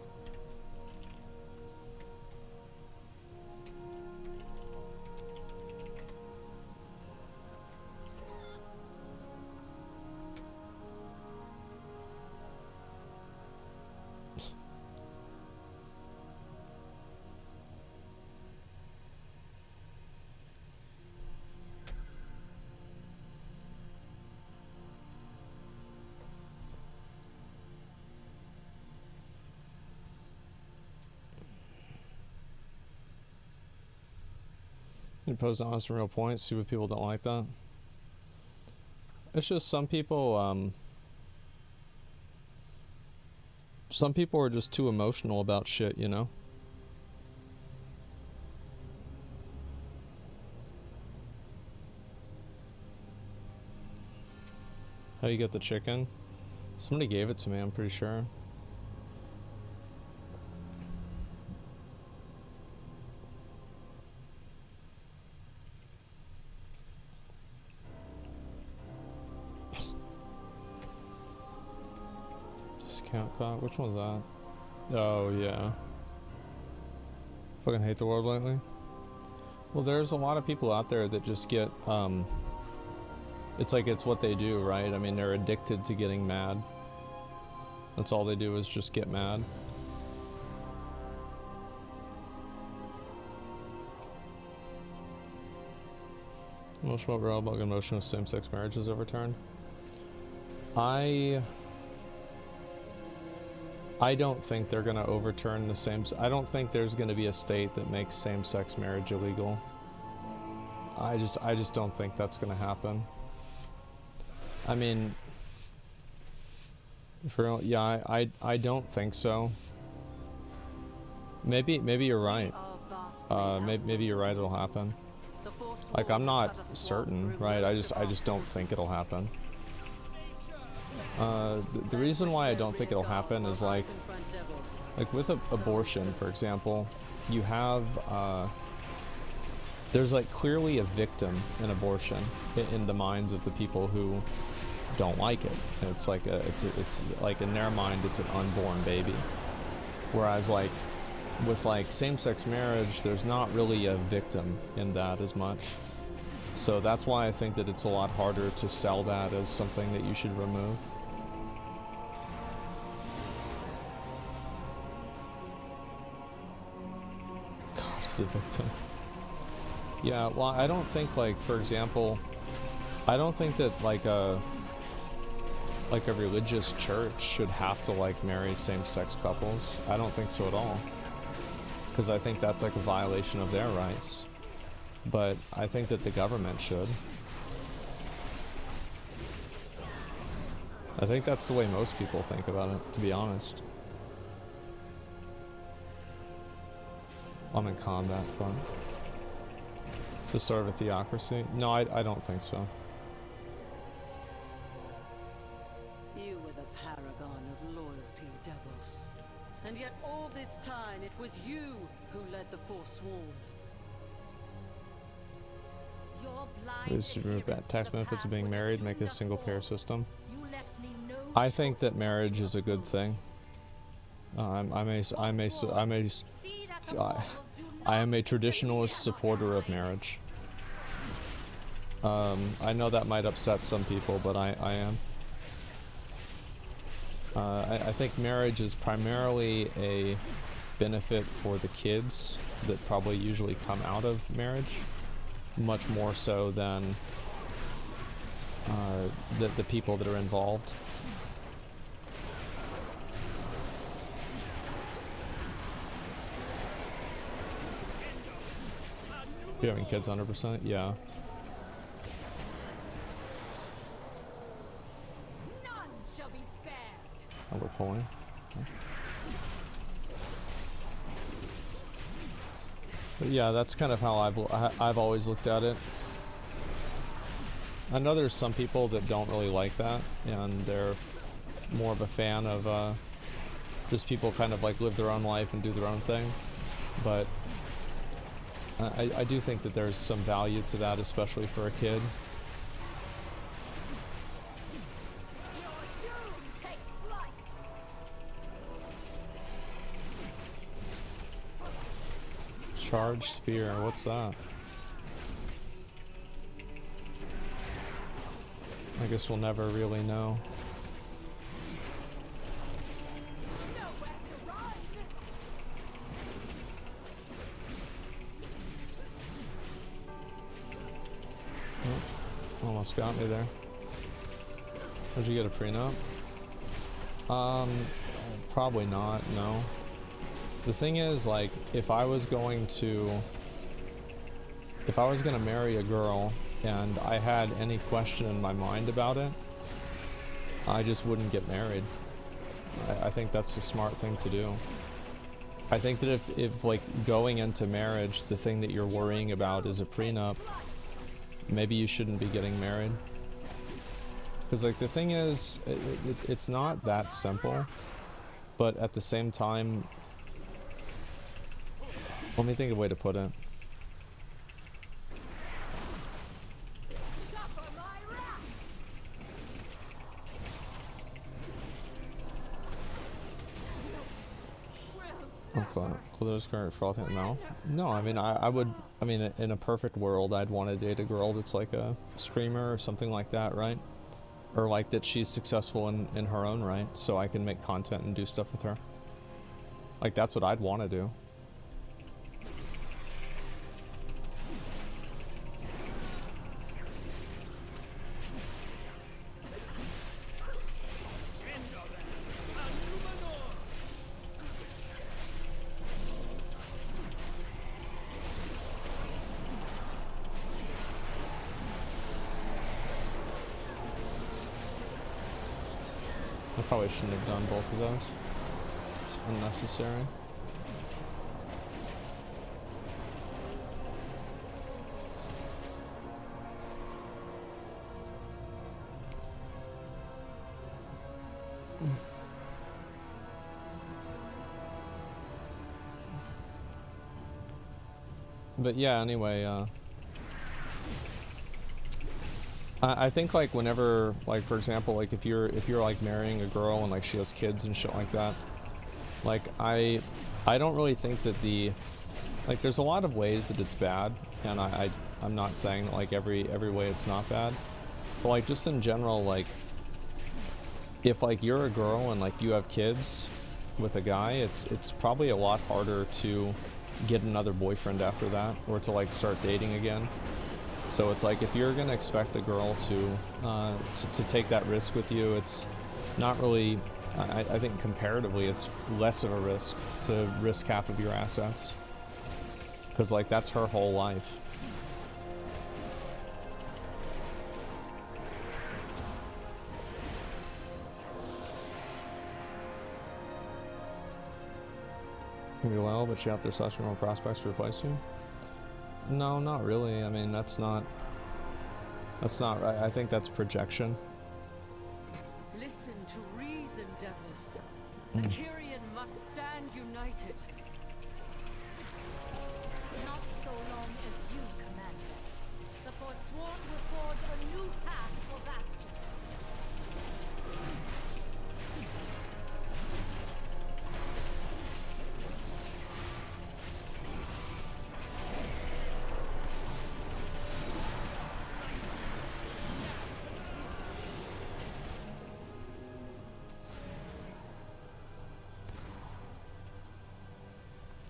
You post honest and real points, see what people don't like that. It's just some people are just too emotional about shit, you know? How do you get the chicken? Somebody gave it to me, I'm pretty sure. Which one's that? Oh, yeah. Fucking hate the world lately. Well, there's a lot of people out there that just get, it's like it's what they do, right? I mean, they're addicted to getting mad. That's all they do is just get mad. Emotional overall about emotion of same-sex marriages overturned. I don't think they're gonna overturn the same. I don't think there's gonna be a state that makes same-sex marriage illegal. I just don't think that's gonna happen. I mean, yeah, I don't think so. Maybe you're right. Maybe you're right. It'll happen. Like, I'm not certain, right? I just don't think it'll happen. The reason why I don't think it'll happen is like with abortion, for example, you have there's like clearly a victim in abortion in the minds of the people who don't like it. And it's like it's like in their mind it's an unborn baby, whereas like with like same-sex marriage, there's not really a victim in that as much. So that's why I think that it's a lot harder to sell that as something that you should remove. God is a victim. Yeah, well, I don't think, like, for example, I don't think that like a religious church should have to like marry same-sex couples. I don't think so at all. Because I think that's like a violation of their rights. But I think that the government should. I think that's the way most people think about it, to be honest. I'm in combat front. To start of a theocracy? No, I don't think so. You were the paragon of loyalty, Devils. And yet all this time it was you who led the Forsworn. Is to remove tax benefits of being married, make it a single payer system. I think that marriage is a good thing. I am a traditionalist supporter of marriage. I know that might upset some people, but I am. I think marriage is primarily a benefit for the kids that probably usually come out of marriage, much more so than the people that are involved. You having kids 100%? Yeah. None shall be spared. Oh, we're pulling. Okay. But yeah, that's kind of how I've always looked at it. I know there's some people that don't really like that, and they're more of a fan of just people kind of like live their own life and do their own thing. But I do think that there's some value to that, especially for a kid. Charge spear, what's that? I guess we'll never really know. Oh, almost got me there. Did you get a prenup? Probably not, no. The thing is, like, if I was gonna marry a girl and I had any question in my mind about it, I just wouldn't get married. I think that's the smart thing to do. I think that if like going into marriage, the thing that you're worrying about is a prenup, maybe you shouldn't be getting married. Because like the thing is, it's not that simple, but at the same time, let me think of a way to put it. Okay, close guard frothing at the mouth. No, I mean, I would, I mean, in a perfect world, I'd want to date a girl that's like a streamer or something like that, right? Or like that she's successful in her own right, so I can make content and do stuff with her. Like, that's what I'd want to do. I probably shouldn't have done both of those. It's unnecessary. But yeah, anyway, I think like whenever, like for example, like if you're like marrying a girl and like she has kids and shit like that, like I I don't really think that like, there's a lot of ways that it's bad, and I'm not saying that, like, every way it's not bad, but, like, just in general, like, if, like, you're a girl and, like, you have kids with a guy, it's probably a lot harder to get another boyfriend after that, or to, like, start dating again. So it's like, if you're gonna expect a girl to take that risk with you, it's not really, I think comparatively it's less of a risk to risk half of your assets, because, like, that's her whole life. Maybe well, but she out there searching more prospects to replace you? No, not really. I mean, that's not right. I think that's projection. Listen to reason, devils. The Kyrian must stand united. Not so long as you command them. The Forsworn will forge a new path for Bastion.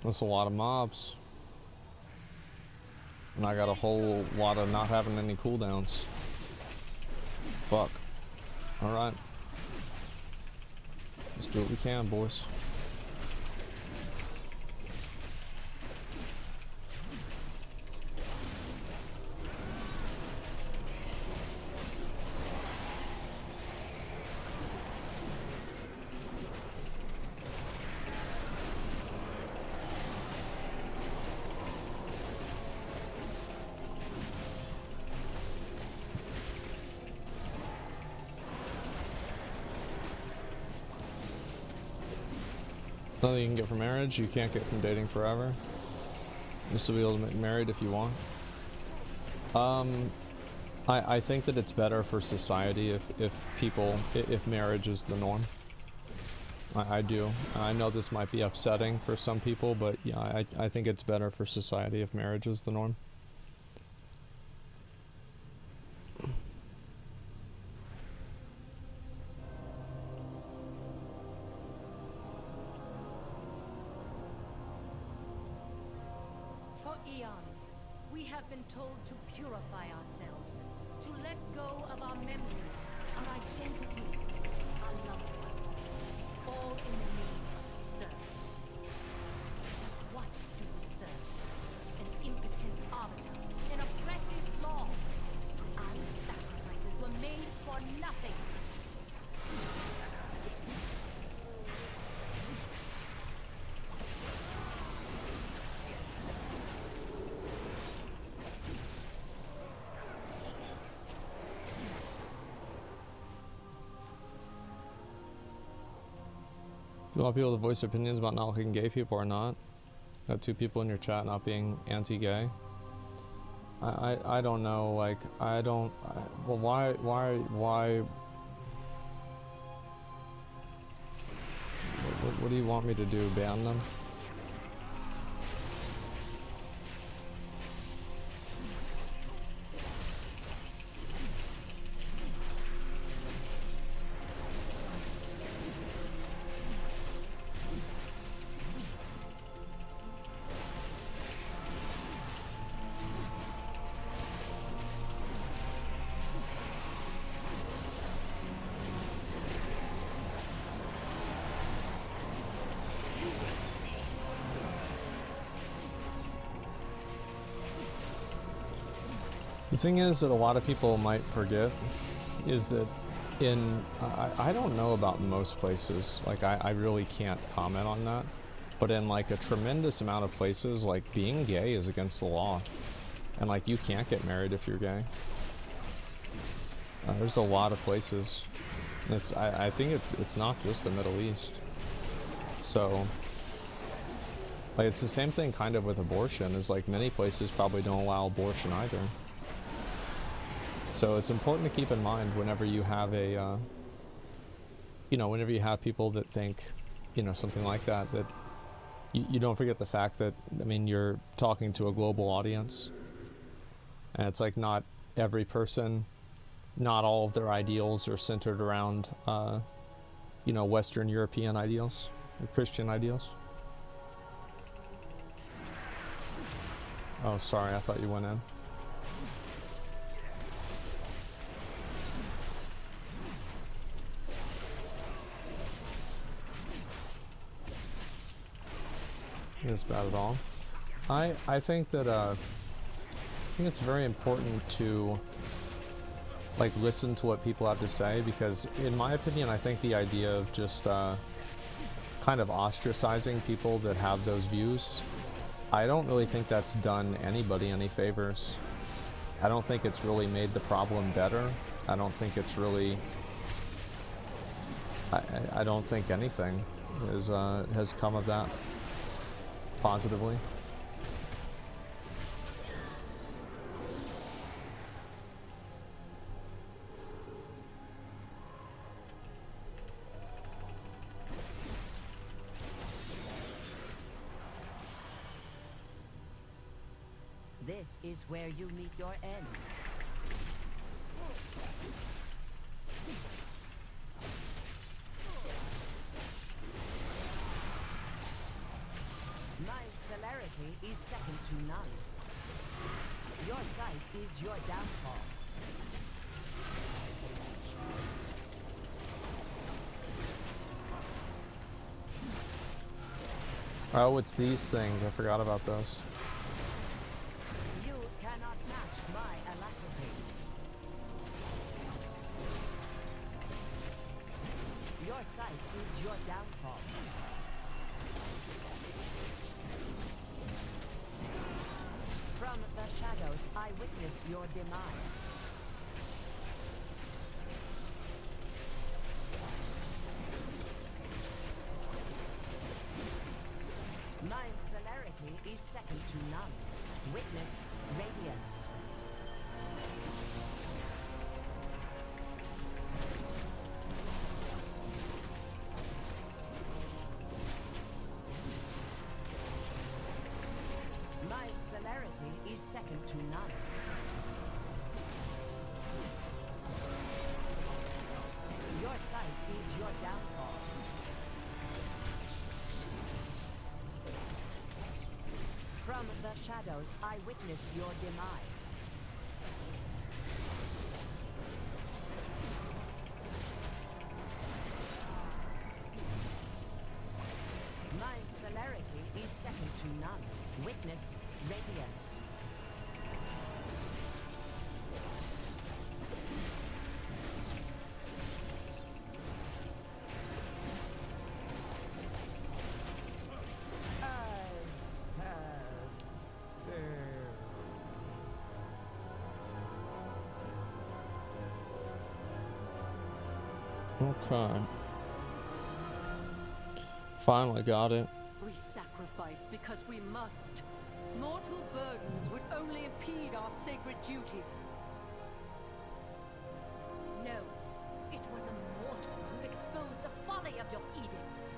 That's a lot of mobs. And I got a whole lot of not having any cooldowns. Fuck. Alright. Let's do what we can, boys. Nothing you can get from marriage, you can't get from dating forever. You'll still be able to get married if you want. I think that it's better for society if marriage is the norm. I do. I know this might be upsetting for some people, but yeah, I think it's better for society if marriage is the norm. For eons, we have been told to purify ourselves, to let go of our memories, our identities, our loved ones, all in the name of service. What do we serve? An impotent arbiter, an oppressive law. Our sacrifices were made for nothing. You want people to voice their opinions about not liking gay people or not? Got 2 people in your chat not being anti-gay. I don't know, like, well, why, what do you want me to do, ban them? The thing is that a lot of people might forget is that I don't know about most places, like I really can't comment on that, but in like a tremendous amount of places, like being gay is against the law, and like you can't get married if you're gay. There's a lot of places. I think it's not just the Middle East. So like it's the same thing kind of with abortion, is like many places probably don't allow abortion either. So it's important to keep in mind whenever you have whenever you have people that think, something like that, you don't forget the fact that, I mean, you're talking to a global audience, and it's like not every person, not all of their ideals are centered around, you know, Western European ideals or Christian ideals. Oh, sorry, I thought you went in. It's bad at all. I think that I think it's very important to like listen to what people have to say, because in my opinion I think the idea of just kind of ostracizing people that have those views, I don't really think that's done anybody any favors. I don't think it's really made the problem better. I don't think it's really I don't think anything has come of that positively. This is where you meet your end. My celerity is second to none. Your sight is your downfall. Oh, it's these things. I forgot about those. You cannot match my alacrity. Your sight is your downfall. From the shadows, I witness your demise. My celerity is second to none. Witness radiance. My celerity is second to none. Your sight is your downfall. From the shadows, I witness your demise. My celerity is second to none. Witness radiance. Okay. Finally got it. We sacrifice because we must. Mortal burdens would only impede our sacred duty. No, it was a mortal who exposed the folly of your edicts.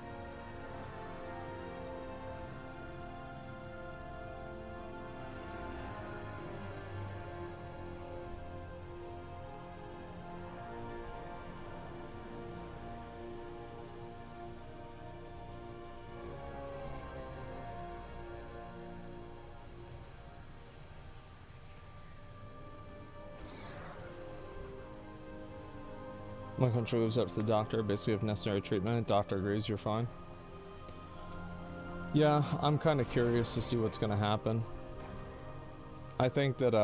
My country lives up to the doctor, basically if necessary treatment. Doctor agrees, you're fine. Yeah, I'm kind of curious to see what's going to happen. I think that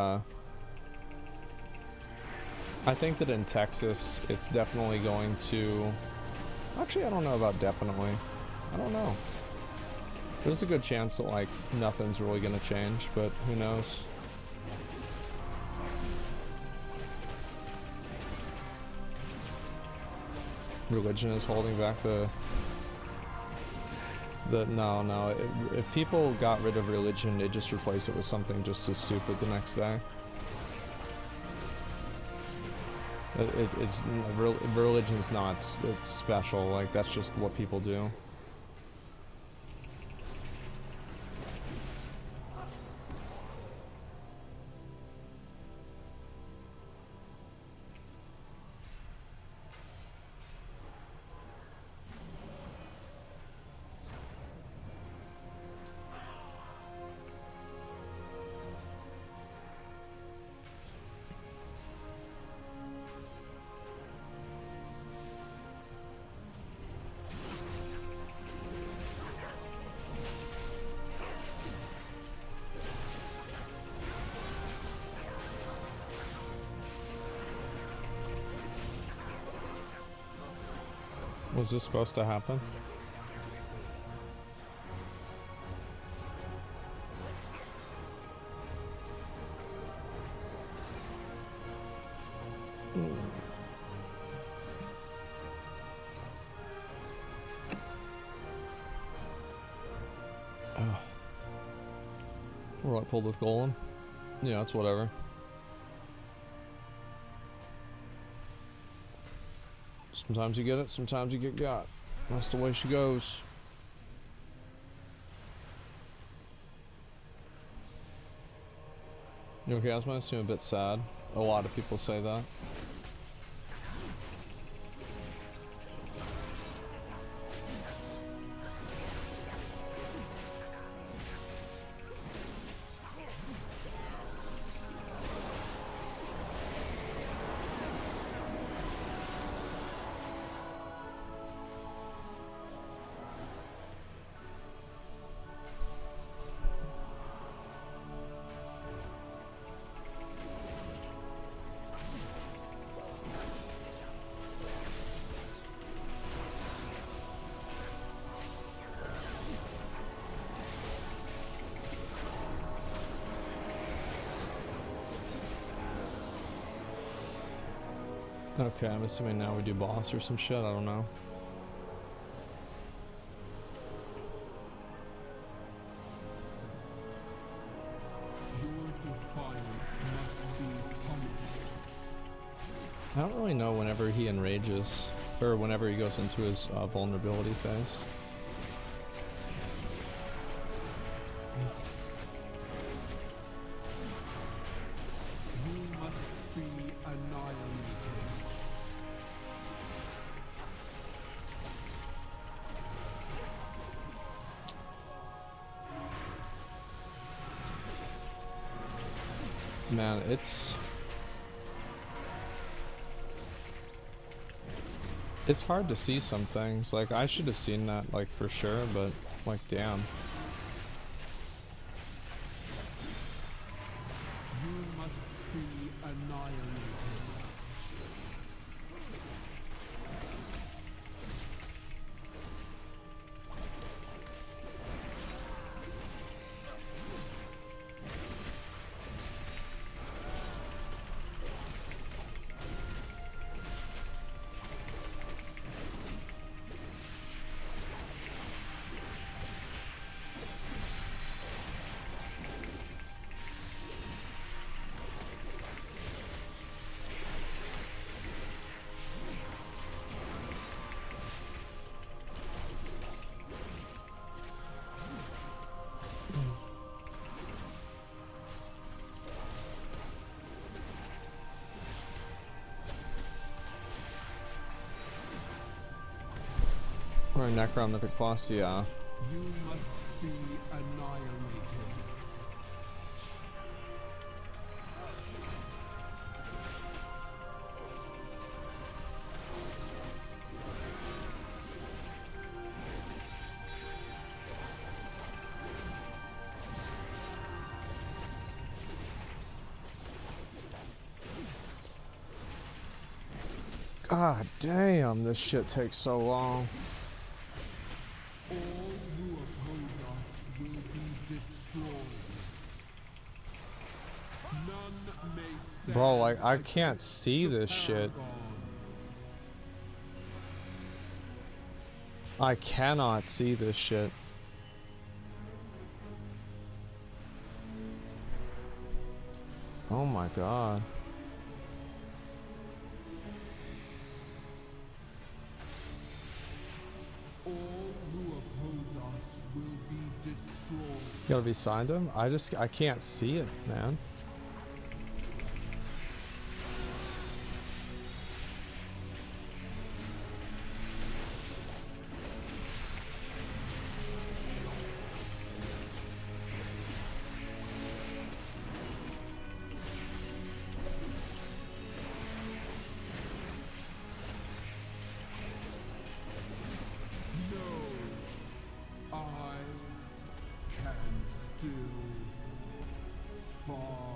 in Texas, it's definitely going to... Actually, I don't know about definitely. I don't know. There's a good chance that, like, nothing's really going to change, but who knows? Religion is holding back the no, if people got rid of religion, they just replace it with something just as stupid the next day. Religion's not, it's special, like that's just what people do. Was this supposed to happen? Oh. We're like pulled with Golem? Yeah, it's whatever. Sometimes you get it, sometimes you get got. That's the way she goes. You okay, Asma? I seem a bit sad. A lot of people say that. Okay, I'm assuming now we do boss or some shit, I don't know. Your defiance must be punished. I don't really know whenever he enrages, or whenever he goes into his vulnerability phase. You must be annihilated. Man, it's hard to see some things. Like, I should have seen that, like, for sure, but, like, damn. You must be annihilated. Or Necron Mythic Boss, yeah. You must be annihilated. God damn, this shit takes so long. All who oppose us will be destroyed. None may stand. Bro, like, I can't see this shit. Paragon. I cannot see this shit. Oh my god. All who oppose us will be destroyed. You gotta be signed him? I can't see it, man. No, I can still fall.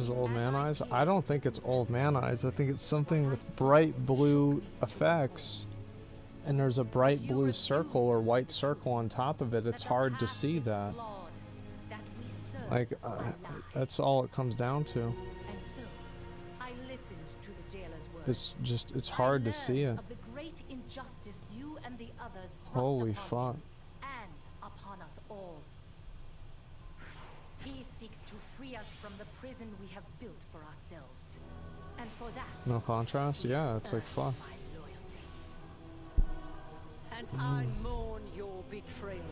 Is it old man eyes? I don't think it's old man eyes. I think it's something with bright blue effects. And there's a bright blue circle or white circle on top of it. It's hard to see that. Like, that's all it comes down to. And so, I listened to the jailer's words. It's just, it's hard to see it. Of the great injustice you and the others thrust Holy upon fuck. him and upon us all. He seeks to free us from the prison we have built for ourselves. And for that, No contrast? Yeah, it's like fuck. my loyalty. And I mourn your betrayal.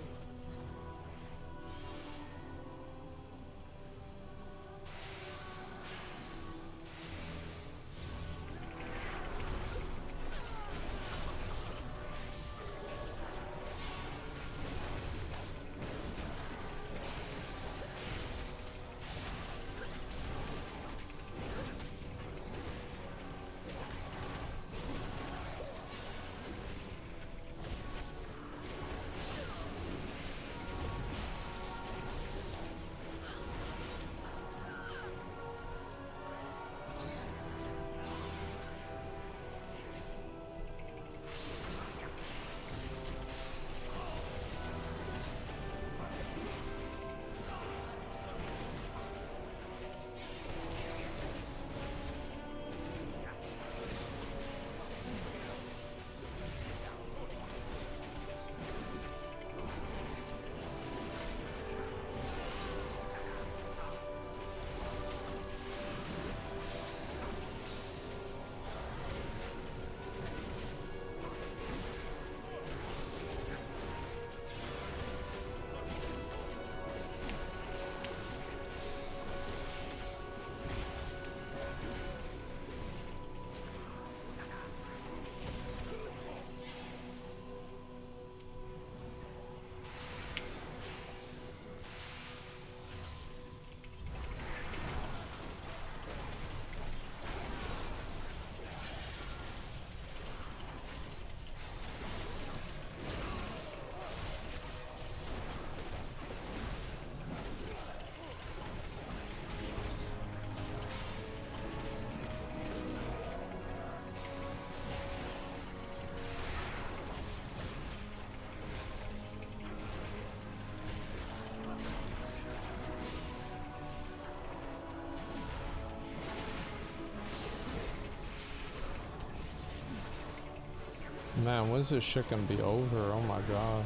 Man, when's this shit gonna be over? Oh my god.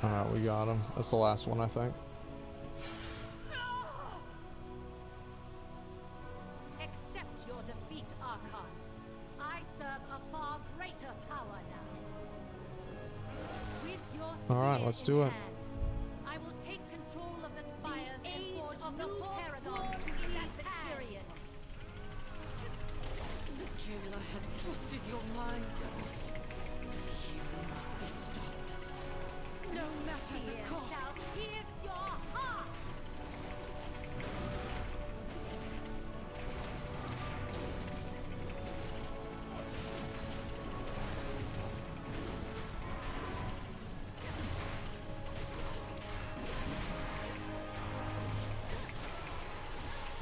Alright, we got him. That's the last one, I think. Accept your defeat, Archon. I serve a far greater power now. With your Alright, spear let's in do it. hand, I will take control of the spires and forge of the Paragon to effect the period. The jailer has twisted your mind, devils. You must be stopped. No matter the Fear cost. shall pierce your heart.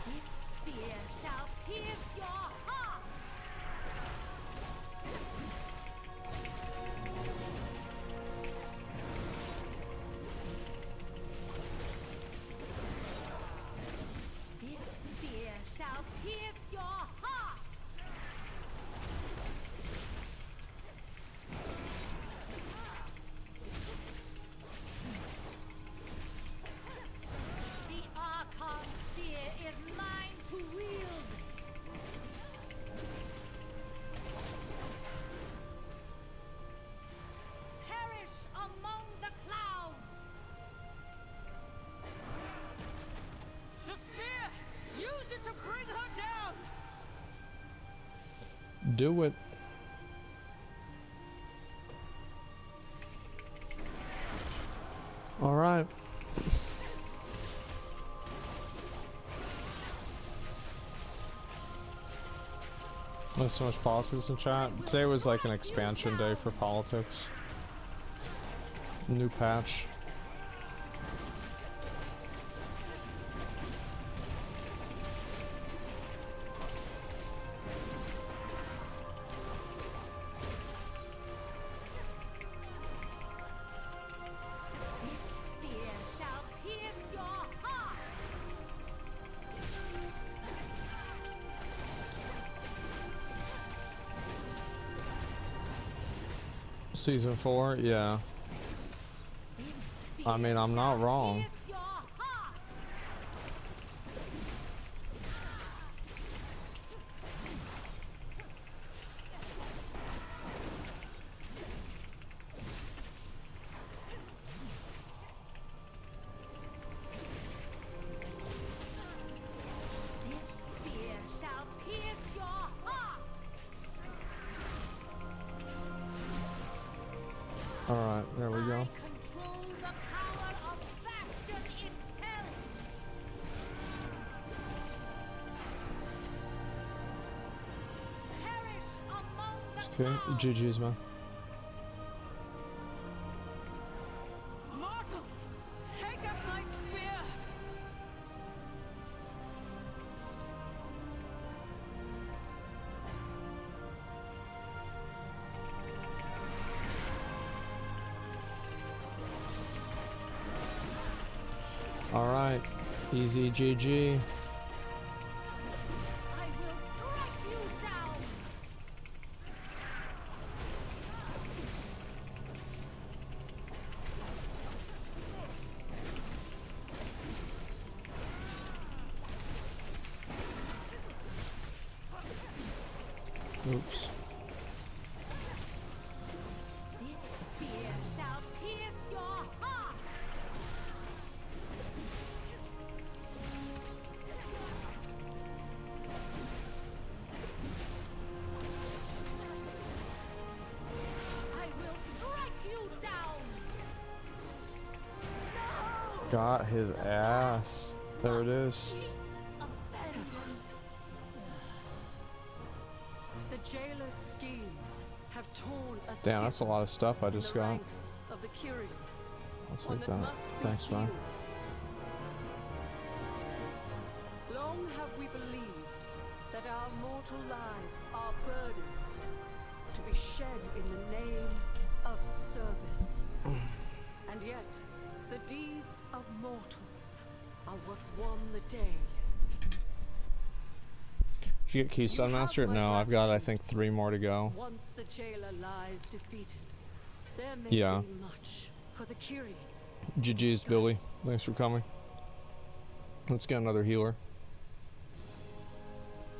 This spear shall pierce your heart. This spear shall pierce your heart. The Archon spear is mine to wield. Perish among the clouds. The spear! Use it to bring her down! Do it. Alright. There's so much politics in chat. Today was like an expansion day for politics. New patch. Season 4, yeah. I mean, I'm not wrong. Pierce your heart. This spear shall pierce your heart. Alright, there we go. I control the power of Bastion itself. Perish among the Okay, clouds. GG's, man. Mortals, take up my spear. Alright, easy GG. I will strike you down. Oops. This spear shall pierce your heart. I will strike you down. No! Got his ass. There it is. Devils. The jailer's schemes have torn a Damn, that's a lot of stuff I in just the got. ranks of the Kyrian. I'll One take that that. must be Thanks, man. healed. Long have we believed that our mortal lives are burdens to be shed in the name of service. And yet, the deeds of mortals are what won the day. Did you get Keystone You have Master? my No, I've got, I gratitude. think, 3 more to go. Once the jailer lies defeated, there may Yeah. be much for the Kyrian. GG's, Billy. Thanks for coming. Let's get another healer.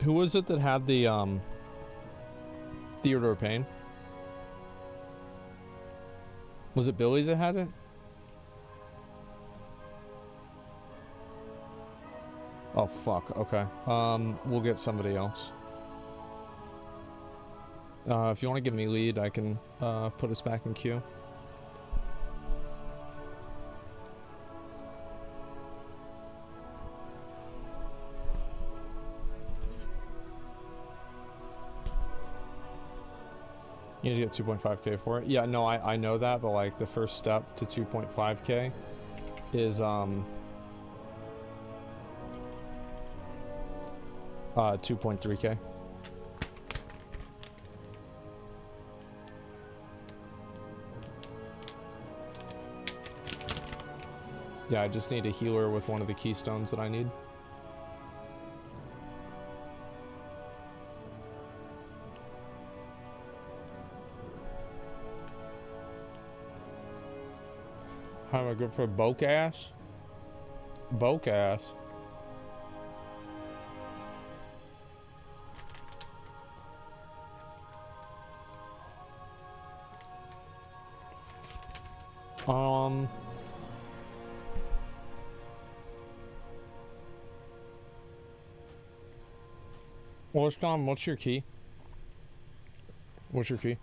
Who was it that had the, Theodore Payne? Was it Billy that had it? Oh, fuck. Okay. We'll get somebody else. If you want to give me lead, I can, put us back in queue. You need to get 2.5k for it. Yeah, no, I know that, but like the first step to 2.5k is 2.3k. Yeah, I just need a healer with one of the keystones that I need. How am I good for Boke-ass? Boke-ass. What's Tom? What's your key? What's your key?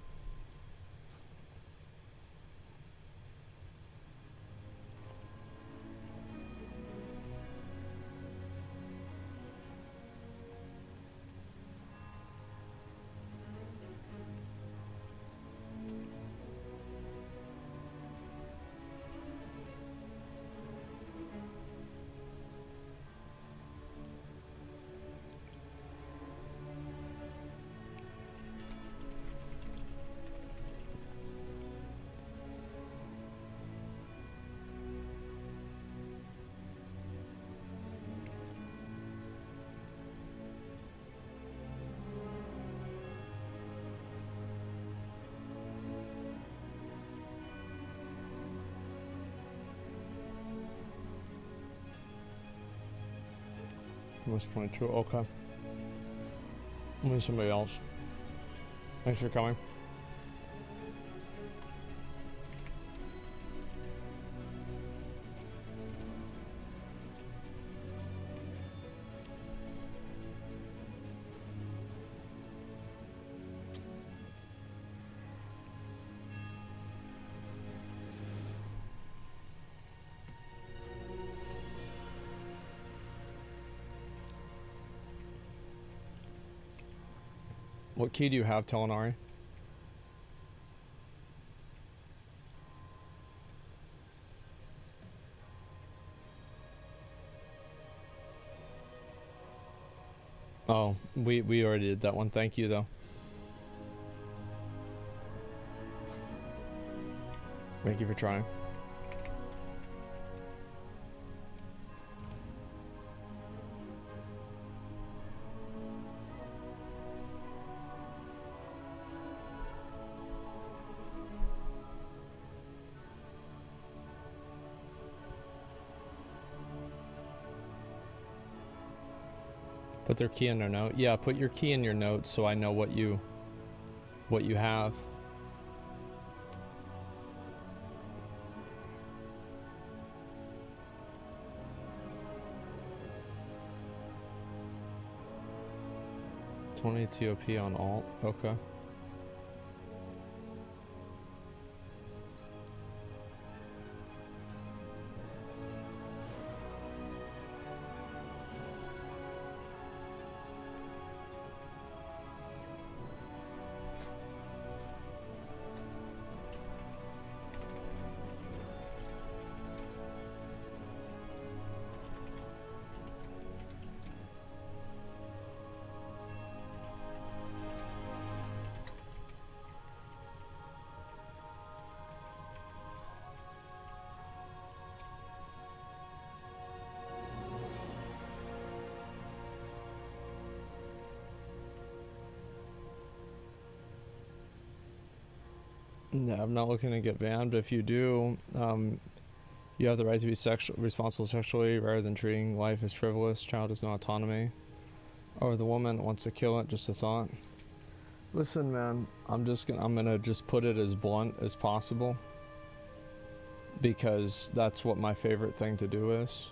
Almost 22. Okay. Maybe somebody else. Thanks for coming. What key do you have, Telenari? Oh, we already did that one. Thank you, though. Thank you for trying. Put their key in their note. Yeah, put your key in your note so I know what you have. $20 TOP on alt. Okay. No, I'm not looking to get banned, but if you do, you have the right to be responsible sexually rather than treating life as frivolous. Child has no autonomy over the woman that wants to kill it. Just a thought. Listen, man, I'm gonna just put it as blunt as possible because that's what my favorite thing to do is.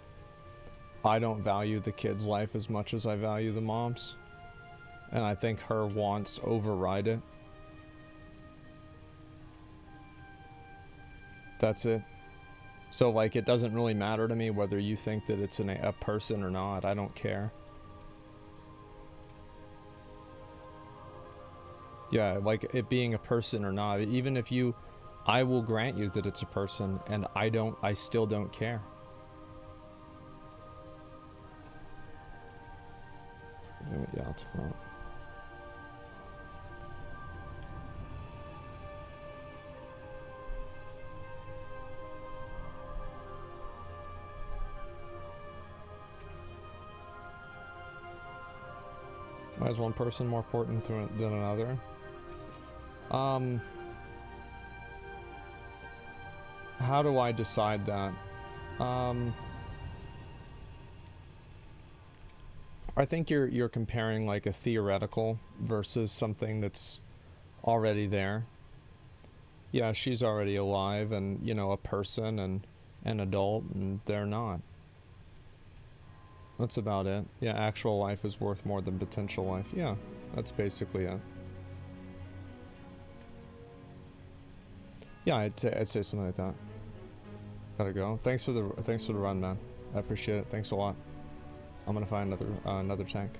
I don't value the kid's life as much as I value the mom's, and I think her wants override it. That's it. So like it doesn't really matter to me whether you think that it's a person or not. I don't care. Yeah, like it being a person or not, even if you, I will grant you that it's a person, and I still don't care. Yeah, I'll take it out. Why is one person more important than another? How do I decide that? I think you're comparing like a theoretical versus something that's already there. Yeah, she's already alive and, you know, a person and an adult, and they're not. That's about it. Yeah, actual life is worth more than potential life. Yeah, that's basically it. Yeah, I'd say something like that. Gotta go. Thanks for the run, man. I appreciate it. Thanks a lot. I'm gonna find another tank.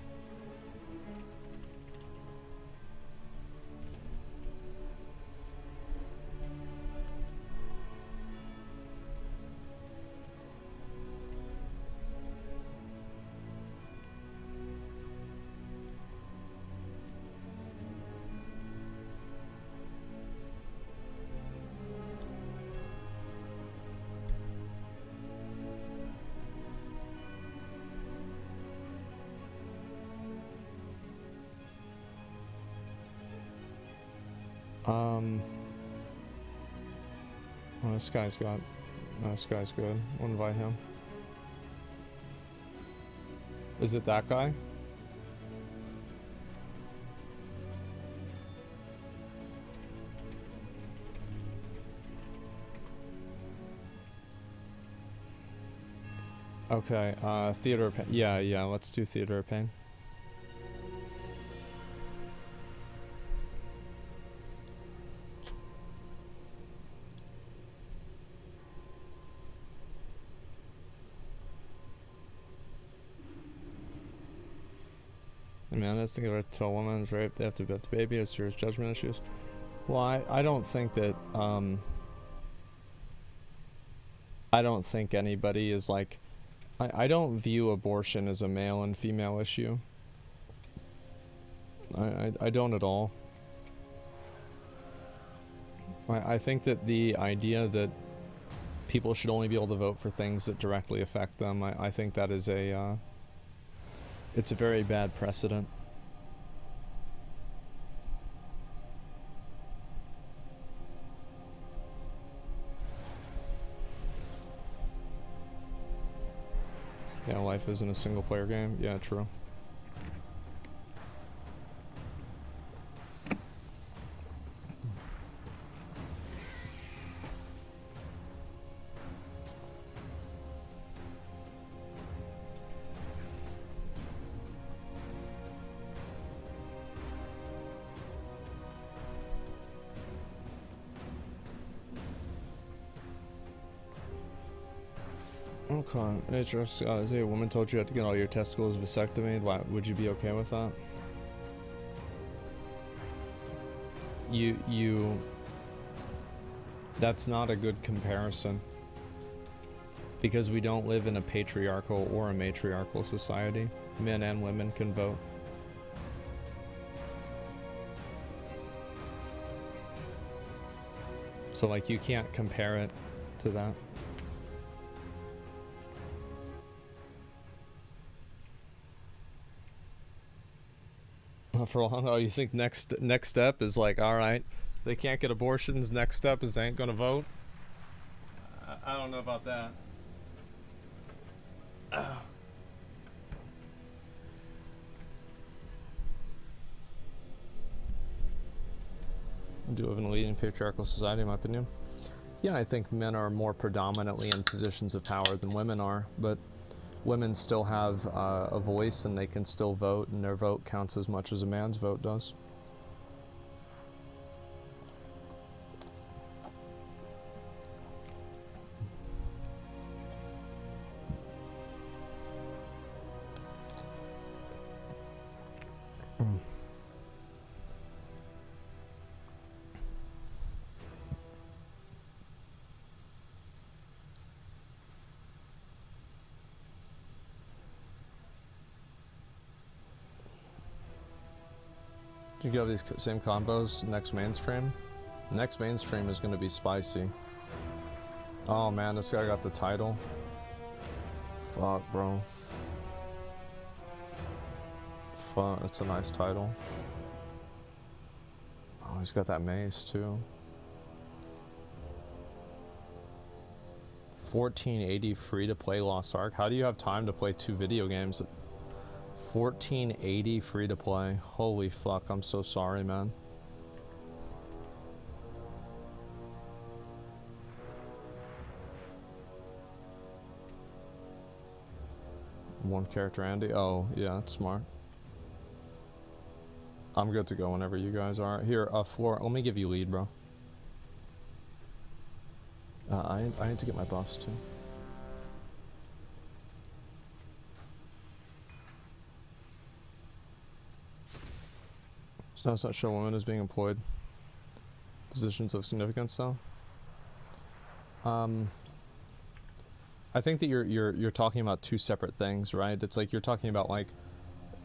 Oh, this guy's got. No, this guy's good. We'll invite him. Is it that guy? Okay, Theater of Pain. Yeah, let's do Theater of Pain. Man, I just think if I tell a woman is raped, they have to be the baby, has serious judgment issues. Well, I don't think that, I don't think anybody is like, I don't view abortion as a male and female issue. I don't at all. I think that the idea that people should only be able to vote for things that directly affect them, I think that is a, it's a very bad precedent. Yeah, life isn't a single player game. Yeah, true. Okay, say a woman told you had to get all your testicles vasectomy. Why would you be okay with that? That's not a good comparison. Because we don't live in a patriarchal or a matriarchal society. Men and women can vote. So like you can't compare it to that. For long, oh, you think next step is like, all right, they can't get abortions. Next step is they ain't gonna vote. I don't know about that. Do live in a leading patriarchal society, in my opinion. Yeah, I think men are more predominantly in positions of power than women are, but women still have a voice and they can still vote, and their vote counts as much as a man's vote does. You get these same combos next mainstream. Next mainstream is going to be spicy. Oh man, this guy got the title. Fuck, bro. Fuck, that's a nice title. Oh, he's got that mace too. 1480 free to play Lost Ark. How do you have time to play 2 video games? 1480 free to play. Holy fuck, I'm so sorry, man. One character Andy. Oh, yeah, that's smart. I'm good to go whenever you guys are. Here, Floor, let me give you lead, bro. I need to get my buffs too. So does not show women as being employed positions of significance, though. I think that you're talking about 2 separate things, right? It's like you're talking about like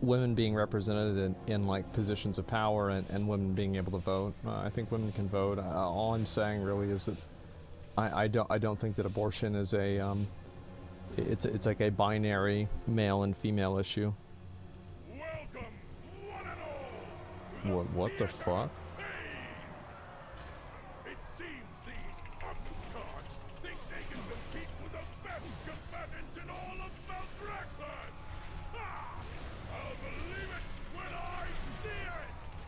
women being represented in like positions of power and women being able to vote. I think women can vote. All I'm saying really is that I don't think that abortion is a it's like a binary male and female issue. What the fuck? It seems these upstarts think they can compete with the best combatants in all of Zackrawrr.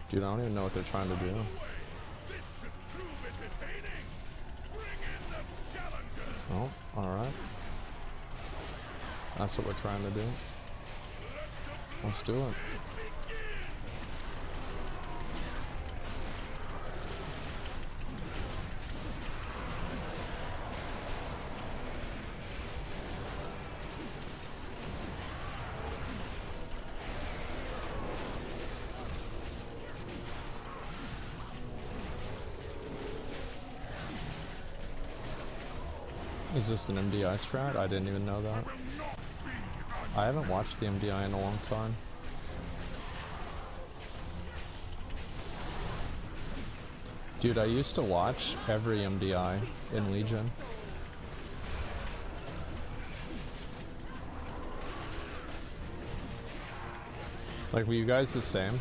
Dude, I don't even know what they're trying to do. Oh, alright. That's what we're trying to do. Let's do it. Is this an MDI strat? I didn't even know that. I haven't watched the MDI in a long time. Dude, I used to watch every MDI in Legion. Like, were you guys the same?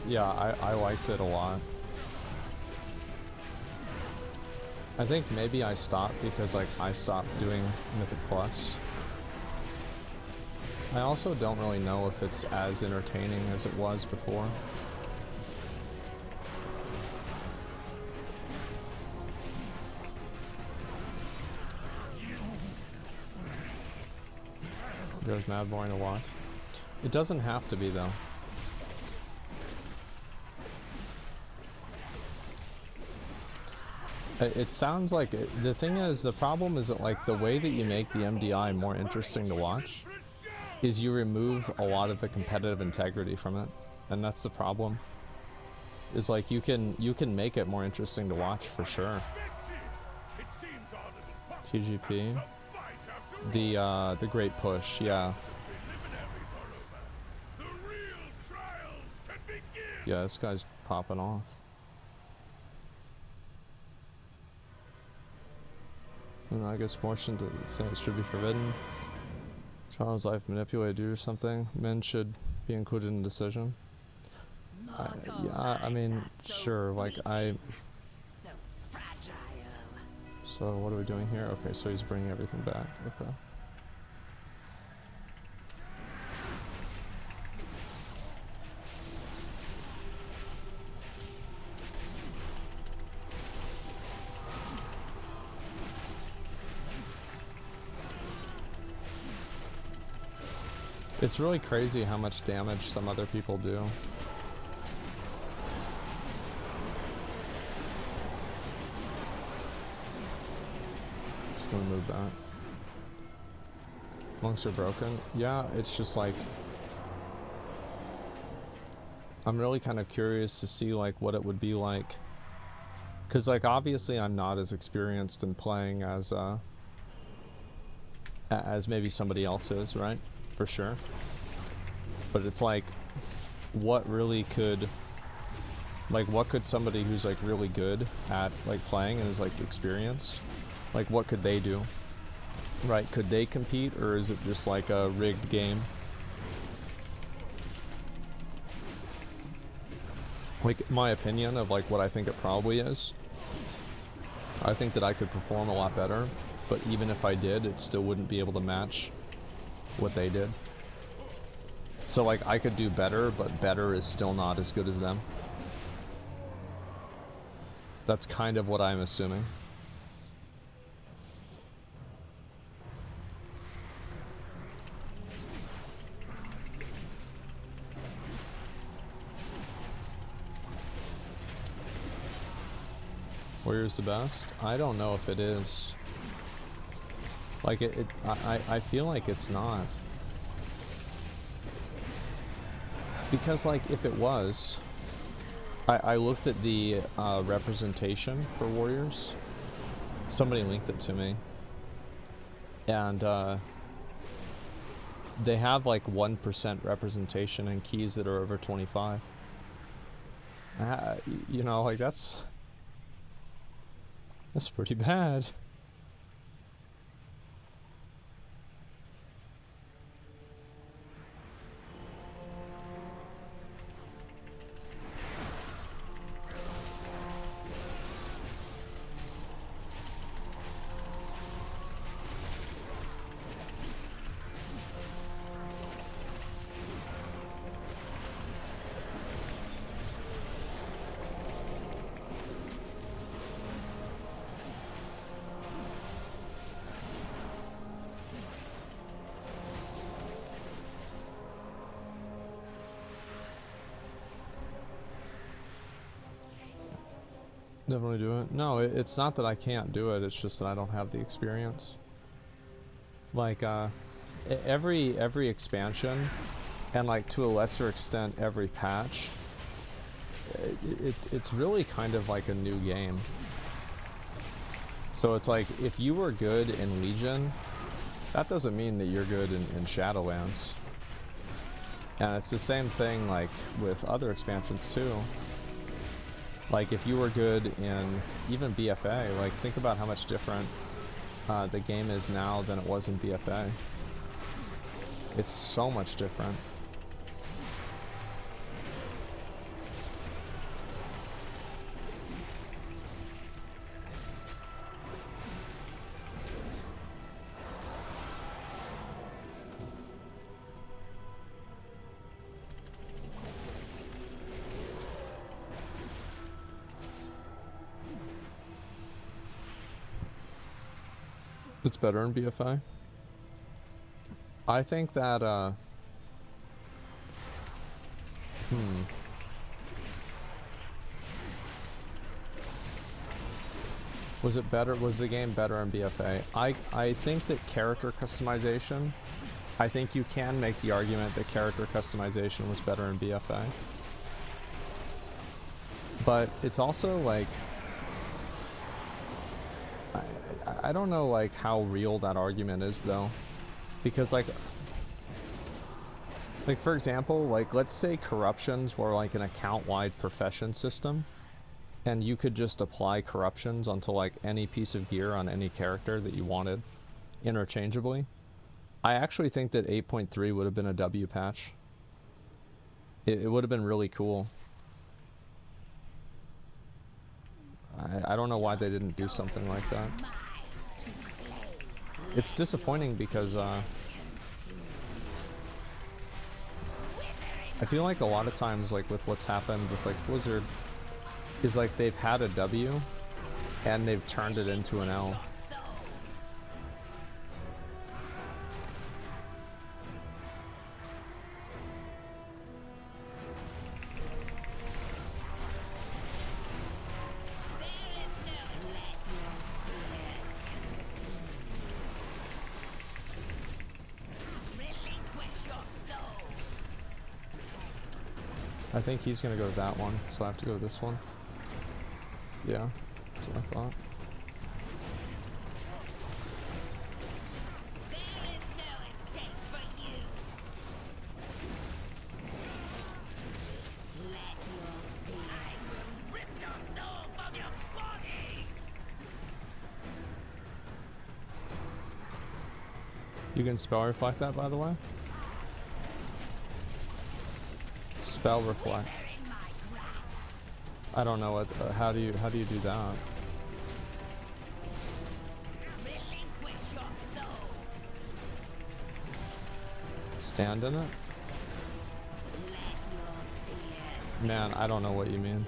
Yeah, I liked it a lot. I think maybe I stopped because, like, I stopped doing Mythic Plus. I also don't really know if it's as entertaining as it was before. It goes mad boring to watch. It doesn't have to be, though. It sounds like it. The thing is, the problem is that, like, the way that you make the MDI more interesting to watch is you remove a lot of the competitive integrity from it, and that's the problem. Is like you can make it more interesting to watch for sure. TGP, the great push, yeah. Yeah, this guy's popping off. I guess motion to say it should be forbidden. Child's life manipulated or something. Men should be included in the decision. Yeah, I mean, sure. Like So what are we doing here? Okay, so he's bringing everything back. Okay. It's really crazy how much damage some other people do. Just gonna move that. Monks are broken. Yeah, it's just like, I'm really kind of curious to see like what it would be like. Cause like obviously I'm not as experienced in playing as maybe somebody else is, right? For sure. But it's like, what really could, like what could somebody who's like really good at like playing and is like experienced, like what could they do? Right, could they compete, or is it just like a rigged game? Like my opinion of like what I think it probably is, I think that I could perform a lot better, but even if I did, it still wouldn't be able to match what they did. So like I could do better, but better is still not as good as them. That's kind of what I'm assuming. Warrior's the best? I don't know if it is. Like I feel like it's not. Because like if it was, I looked at the representation for Warriors. Somebody linked it to me. And they have like 1% representation in keys that are over 25. You know, like that's pretty bad. Definitely do it. No, it's not that I can't do it. It's just that I don't have the experience. Like, every expansion, and like to a lesser extent every patch, it's really kind of like a new game. So it's like, if you were good in Legion, that doesn't mean that you're good in Shadowlands. And it's the same thing like with other expansions too. Like if you were good in even BFA, like think about how much different the game is now than it was in BFA. It's so much different. It's better in BFI. I think that, was it better? Was the game better in BFA? I think that character customization, I think you can make the argument that character customization was better in BFA. But it's also like, I don't know like how real that argument is though, because like for example, like let's say corruptions were like an account-wide profession system, and you could just apply corruptions onto like any piece of gear on any character that you wanted interchangeably. I actually think that 8.3 would have been a W patch. It would have been really cool. I don't know why they didn't do something like that. It's disappointing because I feel like a lot of times like with what's happened with like Blizzard is like they've had a W and they've turned it into an L. I think he's gonna go to that one, so I have to go to this one. Yeah, that's what I thought. You can spell reflect that, by the way? Spell reflect. I don't know what. How do you do that? Stand in it? Man, I don't know what you mean.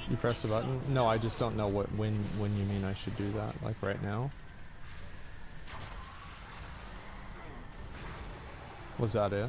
You press the button? No, I just don't know when you mean I should do that. Like right now? Was that it?